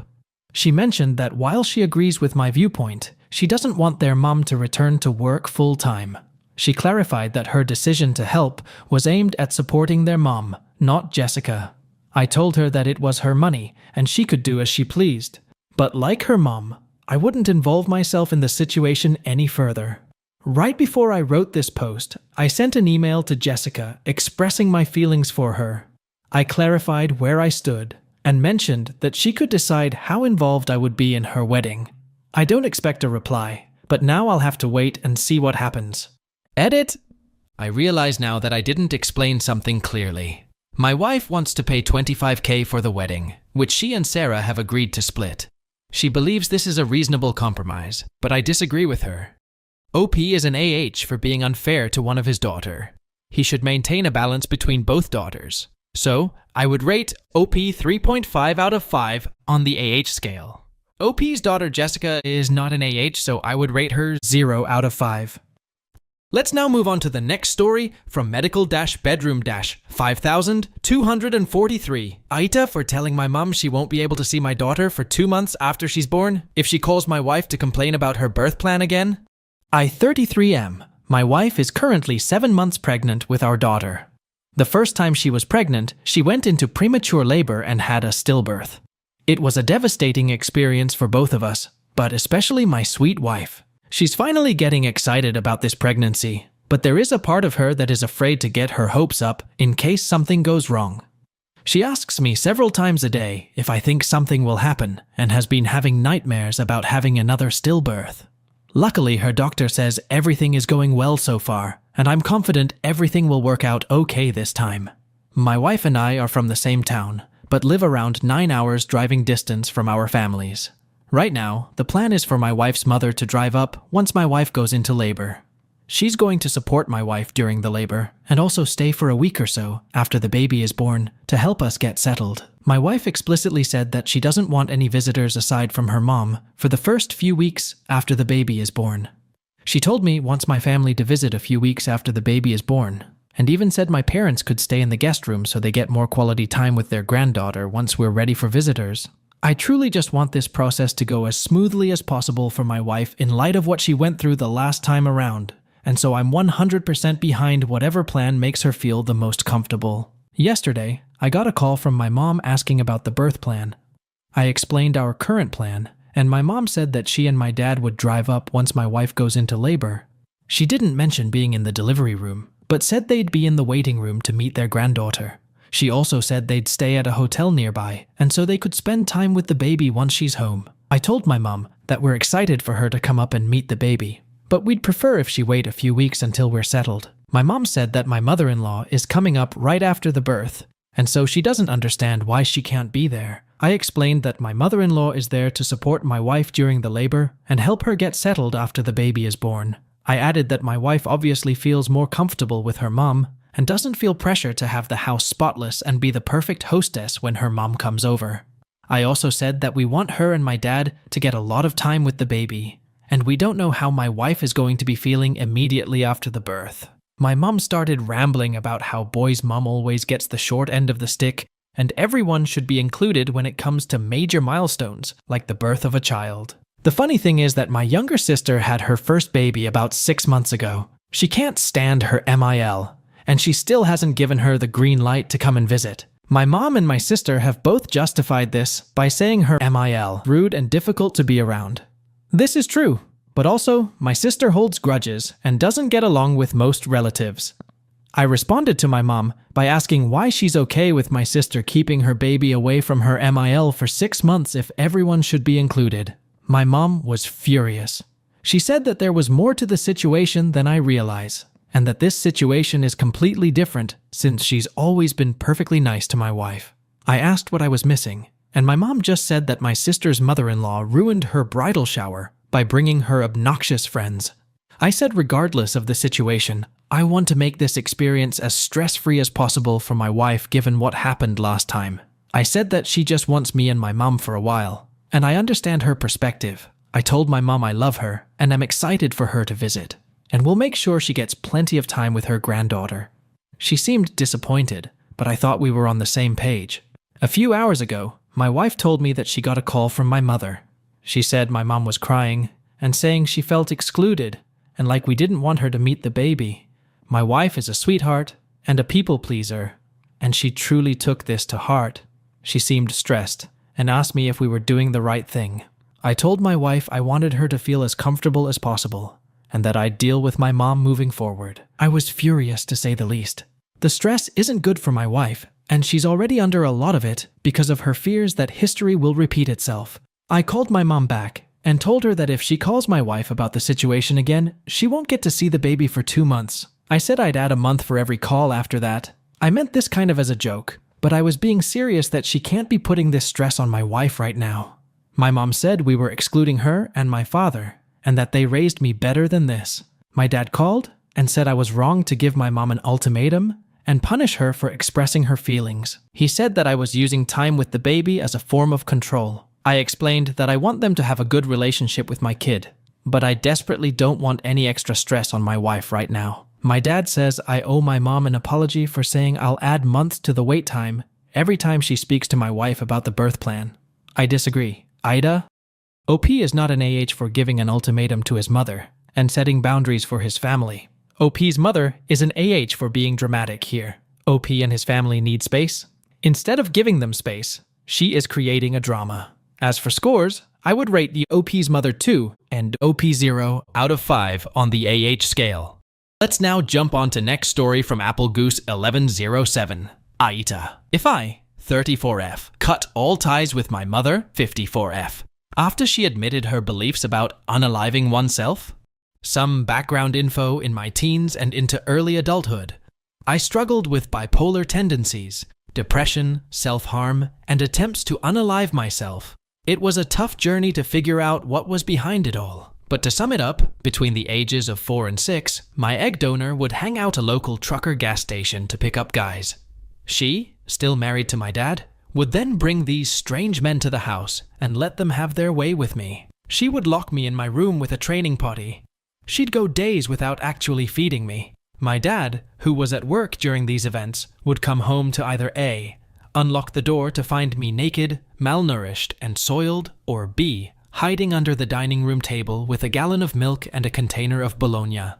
She mentioned that while she agrees with my viewpoint, she doesn't want their mom to return to work full-time. She clarified that her decision to help was aimed at supporting their mom, not Jessica. I told her that it was her money and she could do as she pleased. But like her mom, I wouldn't involve myself in the situation any further. Right before I wrote this post, I sent an email to Jessica expressing my feelings for her. I clarified where I stood and mentioned that she could decide how involved I would be in her wedding. I don't expect a reply, but now I'll have to wait and see what happens. Edit! I realize now that I didn't explain something clearly. My wife wants to pay $25,000 for the wedding, which she and Sarah have agreed to split. She believes this is a reasonable compromise, but I disagree with her. OP is an AH for being unfair to one of his daughter. He should maintain a balance between both daughters. So, I would rate OP 3.5 out of 5 on the AH scale. OP's daughter Jessica is not an AH, so I would rate her 0 out of 5. Let's now move on to the next story from medical-bedroom-5243. AITA for telling my mom she won't be able to see my daughter for 2 months after she's born if she calls my wife to complain about her birth plan again. I-33M. My wife is currently 7 months pregnant with our daughter. The first time she was pregnant, she went into premature labor and had a stillbirth. It was a devastating experience for both of us, but especially my sweet wife. She's finally getting excited about this pregnancy, but there is a part of her that is afraid to get her hopes up in case something goes wrong. She asks me several times a day if I think something will happen and has been having nightmares about having another stillbirth. Luckily, her doctor says everything is going well so far, and I'm confident everything will work out okay this time. My wife and I are from the same town, but live around 9 hours driving distance from our families. Right now, the plan is for my wife's mother to drive up once my wife goes into labor. She's going to support my wife during the labor and also stay for a week or so after the baby is born to help us get settled. My wife explicitly said that she doesn't want any visitors aside from her mom for the first few weeks after the baby is born. She told me wants my family to visit a few weeks after the baby is born, and even said my parents could stay in the guest room so they get more quality time with their granddaughter once we're ready for visitors. I truly just want this process to go as smoothly as possible for my wife in light of what she went through the last time around, and so I'm 100% behind whatever plan makes her feel the most comfortable. Yesterday, I got a call from my mom asking about the birth plan. I explained our current plan, and my mom said that she and my dad would drive up once my wife goes into labor. She didn't mention being in the delivery room, but said they'd be in the waiting room to meet their granddaughter. She also said they'd stay at a hotel nearby, and so they could spend time with the baby once she's home. I told my mom that we're excited for her to come up and meet the baby, but we'd prefer if she wait a few weeks until we're settled. My mom said that my mother-in-law is coming up right after the birth, and so she doesn't understand why she can't be there. I explained that my mother-in-law is there to support my wife during the labor and help her get settled after the baby is born. I added that my wife obviously feels more comfortable with her mom and doesn't feel pressure to have the house spotless and be the perfect hostess when her mom comes over. I also said that we want her and my dad to get a lot of time with the baby, and we don't know how my wife is going to be feeling immediately after the birth. My mom started rambling about how boy's mom always gets the short end of the stick, and everyone should be included when it comes to major milestones, like the birth of a child. The funny thing is that my younger sister had her first baby about 6 months ago. She can't stand her MIL, and she still hasn't given her the green light to come and visit. My mom and my sister have both justified this by saying her MIL rude and difficult to be around. This is true, but also my sister holds grudges and doesn't get along with most relatives. I responded to my mom by asking why she's okay with my sister keeping her baby away from her MIL for 6 months if everyone should be included. My mom was furious. She said that there was more to the situation than I realize, and that this situation is completely different since she's always been perfectly nice to my wife. I asked what I was missing, and my mom just said that my sister's mother-in-law ruined her bridal shower by bringing her obnoxious friends. I said regardless of the situation, I want to make this experience as stress-free as possible for my wife given what happened last time. I said that she just wants me and my mom for a while, and I understand her perspective. I told my mom I love her, and I'm excited for her to visit, and we'll make sure she gets plenty of time with her granddaughter. She seemed disappointed, but I thought we were on the same page. A few hours ago, my wife told me that she got a call from my mother. She said my mom was crying and saying she felt excluded and like we didn't want her to meet the baby. My wife is a sweetheart and a people pleaser, and she truly took this to heart. She seemed stressed and asked me if we were doing the right thing. I told my wife I wanted her to feel as comfortable as possible, and that I'd deal with my mom moving forward. I was furious to say the least. The stress isn't good for my wife, and she's already under a lot of it because of her fears that history will repeat itself. I called my mom back and told her that if she calls my wife about the situation again, she won't get to see the baby for 2 months. I said I'd add a month for every call after that. I meant this kind of as a joke, but I was being serious that she can't be putting this stress on my wife right now. My mom said we were excluding her and my father, and that they raised me better than this. My dad called and said I was wrong to give my mom an ultimatum and punish her for expressing her feelings. He said that I was using time with the baby as a form of control. I explained that I want them to have a good relationship with my kid, but I desperately don't want any extra stress on my wife right now. My dad says I owe my mom an apology for saying I'll add months to the wait time every time she speaks to my wife about the birth plan. I disagree. AITA? OP is not an AH for giving an ultimatum to his mother and setting boundaries for his family. OP's mother is an AH for being dramatic here. OP and his family need space. Instead of giving them space, she is creating a drama. As for scores, I would rate the OP's mother 2 and OP 0 out of 5 on the AH scale. Let's now jump on to next story from Apple Goose 1107. AITA. If I, 34F, cut all ties with my mother, 54F, after she admitted her beliefs about unaliving oneself? Some background info in my teens and into early adulthood. I struggled with bipolar tendencies, depression, self-harm, and attempts to unalive myself. It was a tough journey to figure out what was behind it all. But to sum it up, between the ages of 4 and 6, my egg donor would hang out a local trucker gas station to pick up guys. She, still married to my dad, would then bring these strange men to the house and let them have their way with me. She would lock me in my room with a training potty. She'd go days without actually feeding me. My dad, who was at work during these events, would come home to either A, unlock the door to find me naked, malnourished, and soiled, or B, hiding under the dining room table with a gallon of milk and a container of bologna.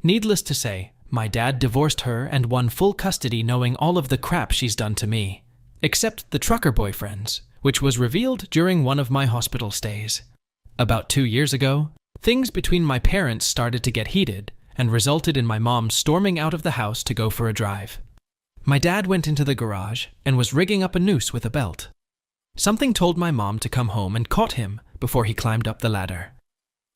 Needless to say, my dad divorced her and won full custody knowing all of the crap she's done to me. Except the trucker boyfriends, which was revealed during one of my hospital stays. About 2 years ago, things between my parents started to get heated and resulted in my mom storming out of the house to go for a drive. My dad went into the garage and was rigging up a noose with a belt. Something told my mom to come home and caught him before he climbed up the ladder.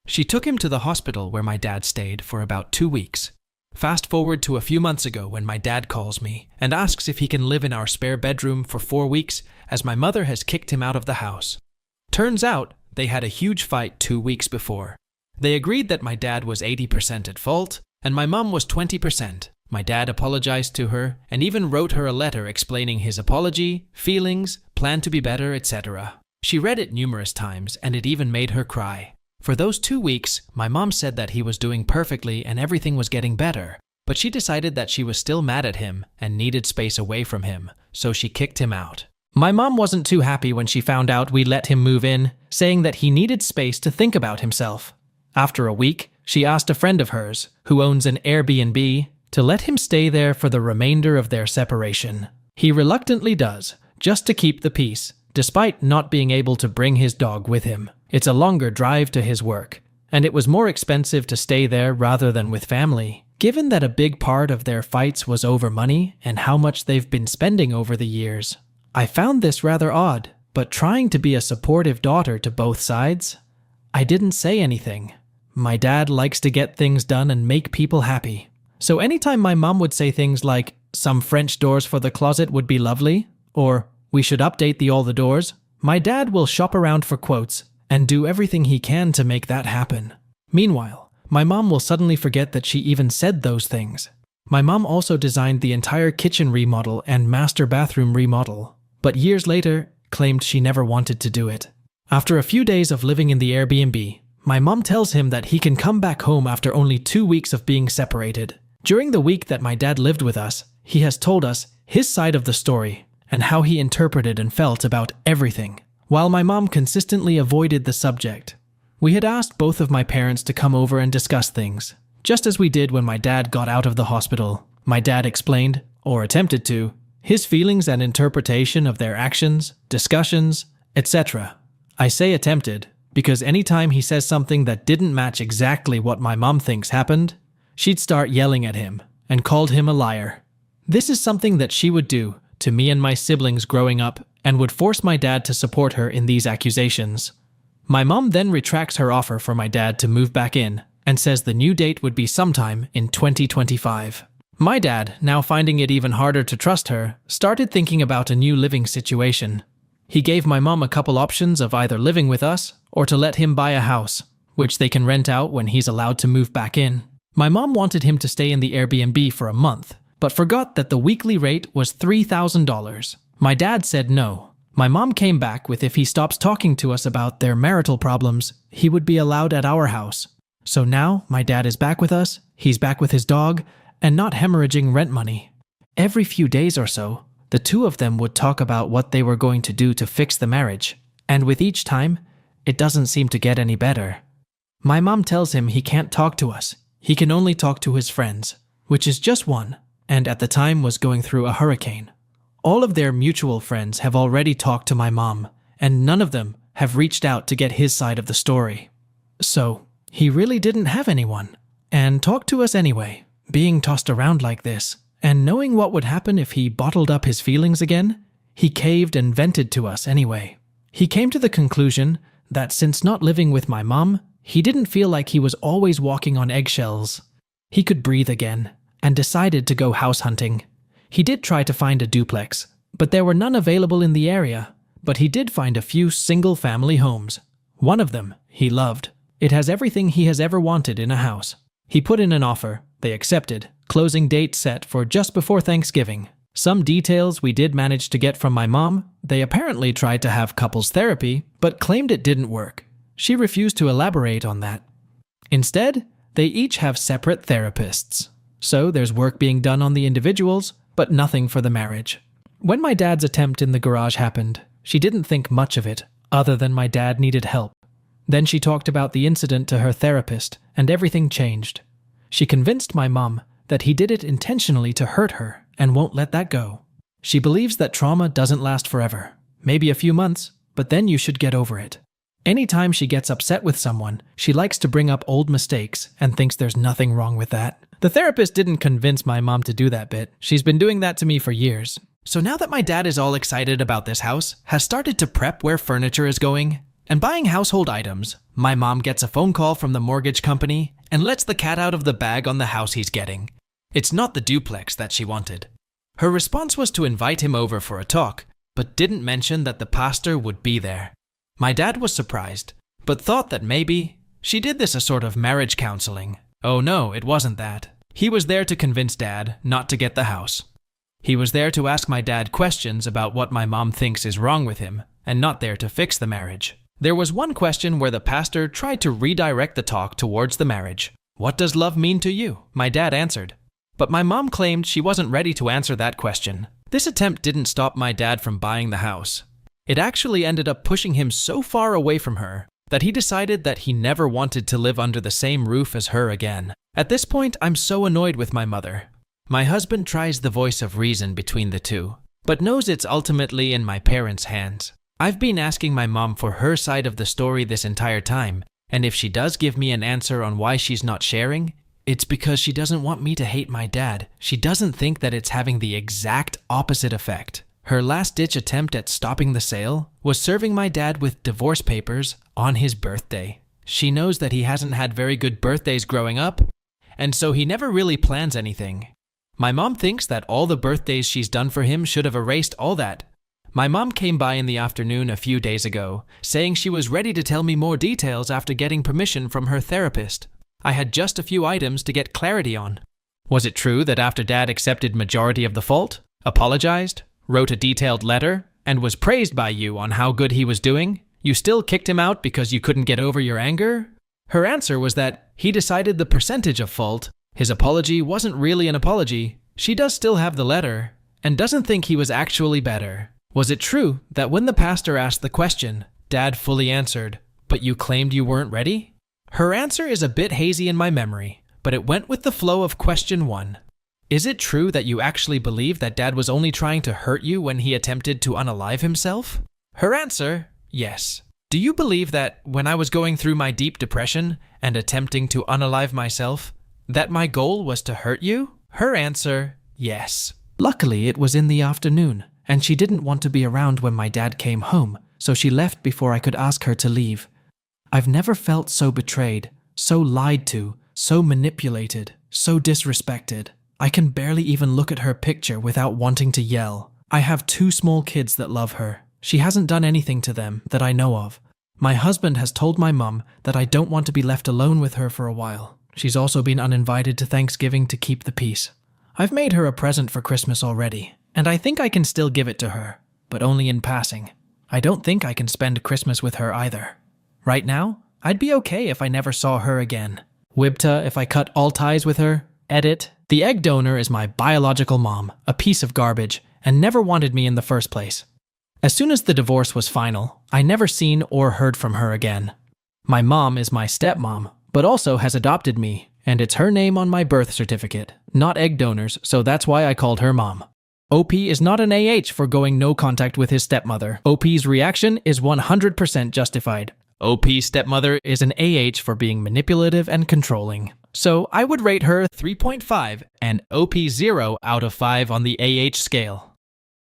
She took him to the hospital where my dad stayed for about 2 weeks. Fast forward to a few months ago when my dad calls me and asks if he can live in our spare bedroom for 4 weeks as my mother has kicked him out of the house. Turns out they had a huge fight 2 weeks before. They agreed that my dad was 80% at fault and my mom was 20%. My dad apologized to her and even wrote her a letter explaining his apology, feelings, plan to be better, etc. She read it numerous times and it even made her cry. For those 2 weeks, my mom said that he was doing perfectly and everything was getting better, but she decided that she was still mad at him and needed space away from him, so she kicked him out. My mom wasn't too happy when she found out we let him move in, saying that he needed space to think about himself. After a week, she asked a friend of hers, who owns an Airbnb, to let him stay there for the remainder of their separation. He reluctantly does, just to keep the peace, despite not being able to bring his dog with him. It's a longer drive to his work, and it was more expensive to stay there rather than with family. Given that a big part of their fights was over money and how much they've been spending over the years, I found this rather odd, but trying to be a supportive daughter to both sides, I didn't say anything. My dad likes to get things done and make people happy. So anytime my mom would say things like, "Some French doors for the closet would be lovely," or "We should update all the doors," my dad will shop around for quotes and do everything he can to make that happen. Meanwhile, my mom will suddenly forget that she even said those things. My mom also designed the entire kitchen remodel and master bathroom remodel, but years later claimed she never wanted to do it. After a few days of living in the Airbnb, my mom tells him that he can come back home after only 2 weeks of being separated. During the week that my dad lived with us, he has told us his side of the story and how he interpreted and felt about everything, while my mom consistently avoided the subject. We had asked both of my parents to come over and discuss things, just as we did when my dad got out of the hospital. My dad explained, or attempted to, his feelings and interpretation of their actions, discussions, etc. I say attempted because anytime he says something that didn't match exactly what my mom thinks happened, she'd start yelling at him and called him a liar. This is something that she would do to me and my siblings growing up and would force my dad to support her in these accusations. My mom then retracts her offer for my dad to move back in and says the new date would be sometime in 2025. My dad, now finding it even harder to trust her, started thinking about a new living situation. He gave my mom a couple options of either living with us or to let him buy a house, which they can rent out when he's allowed to move back in. My mom wanted him to stay in the Airbnb for a month, but forgot that the weekly rate was $3,000. My dad said no. My mom came back with if he stops talking to us about their marital problems, he would be allowed at our house. So now my dad is back with us, he's back with his dog, and not hemorrhaging rent money. Every few days or so, the two of them would talk about what they were going to do to fix the marriage, and with each time, it doesn't seem to get any better. My mom tells him he can't talk to us, he can only talk to his friends, which is just one, and at the time was going through a hurricane. All of their mutual friends have already talked to my mom, and none of them have reached out to get his side of the story. So, he really didn't have anyone, and talked to us anyway. Being tossed around like this, and knowing what would happen if he bottled up his feelings again, he caved and vented to us anyway. He came to the conclusion that since not living with my mom, he didn't feel like he was always walking on eggshells. He could breathe again, and decided to go house hunting. He did try to find a duplex, but there were none available in the area. But he did find a few single-family homes. One of them he loved. It has everything he has ever wanted in a house. He put in an offer. They accepted. Closing date set for just before Thanksgiving. Some details we did manage to get from my mom. They apparently tried to have couples therapy, but claimed it didn't work. She refused to elaborate on that. Instead, they each have separate therapists. So there's work being done on the individuals, but nothing for the marriage. When my dad's attempt in the garage happened, she didn't think much of it, other than my dad needed help. Then she talked about the incident to her therapist, and everything changed. She convinced my mom that he did it intentionally to hurt her and won't let that go. She believes that trauma doesn't last forever, maybe a few months, but then you should get over it. Anytime she gets upset with someone, she likes to bring up old mistakes and thinks there's nothing wrong with that. The therapist didn't convince my mom to do that bit. She's been doing that to me for years. So now that my dad is all excited about this house, has started to prep where furniture is going, and buying household items, my mom gets a phone call from the mortgage company and lets the cat out of the bag on the house he's getting. It's not the duplex that she wanted. Her response was to invite him over for a talk, but didn't mention that the pastor would be there. My dad was surprised, but thought that maybe she did this as sort of marriage counseling. Oh no, it wasn't that. He was there to convince Dad not to get the house. He was there to ask my dad questions about what my mom thinks is wrong with him, and not there to fix the marriage. There was one question where the pastor tried to redirect the talk towards the marriage. What does love mean to you? My dad answered. But my mom claimed she wasn't ready to answer that question. This attempt didn't stop my dad from buying the house. It actually ended up pushing him so far away from her that he decided that he never wanted to live under the same roof as her again. At this point, I'm so annoyed with my mother. My husband tries the voice of reason between the two, but knows it's ultimately in my parents' hands. I've been asking my mom for her side of the story this entire time, and if she does give me an answer on why she's not sharing, it's because she doesn't want me to hate my dad. She doesn't think that it's having the exact opposite effect. Her last-ditch attempt at stopping the sale was serving my dad with divorce papers on his birthday. She knows that he hasn't had very good birthdays growing up, and so he never really plans anything. My mom thinks that all the birthdays she's done for him should have erased all that. My mom came by in the afternoon a few days ago, saying she was ready to tell me more details after getting permission from her therapist. I had just a few items to get clarity on. Was it true that after Dad accepted majority of the fault, apologized, wrote a detailed letter, and was praised by you on how good he was doing, you still kicked him out because you couldn't get over your anger? Her answer was that he decided the percentage of fault. His apology wasn't really an apology. She does still have the letter, and doesn't think he was actually better. Was it true that when the pastor asked the question, Dad fully answered, "But you claimed you weren't ready"? Her answer is a bit hazy in my memory, but it went with the flow of question 1. Is it true that you actually believe that Dad was only trying to hurt you when he attempted to unalive himself? Her answer, yes. Do you believe that when I was going through my deep depression and attempting to unalive myself, that my goal was to hurt you? Her answer, yes. Luckily, it was in the afternoon, and she didn't want to be around when my dad came home, so she left before I could ask her to leave. I've never felt so betrayed, so lied to, so manipulated, so disrespected. I can barely even look at her picture without wanting to yell. I have 2 small kids that love her. She hasn't done anything to them that I know of. My husband has told my mum that I don't want to be left alone with her for a while. She's also been uninvited to Thanksgiving to keep the peace. I've made her a present for Christmas already, and I think I can still give it to her, but only in passing. I don't think I can spend Christmas with her either. Right now, I'd be okay if I never saw her again. Wibta if I cut all ties with her. Edit. The egg donor is my biological mom, a piece of garbage, and never wanted me in the first place. As soon as the divorce was final, I never seen or heard from her again. My mom is my stepmom, but also has adopted me, and it's her name on my birth certificate, not egg donors, so that's why I called her mom. OP is not an AH for going no contact with his stepmother. OP's reaction is 100% justified. OP's stepmother is an AH for being manipulative and controlling. So I would rate her 3.5 and OP 0 out of 5 on the AH scale.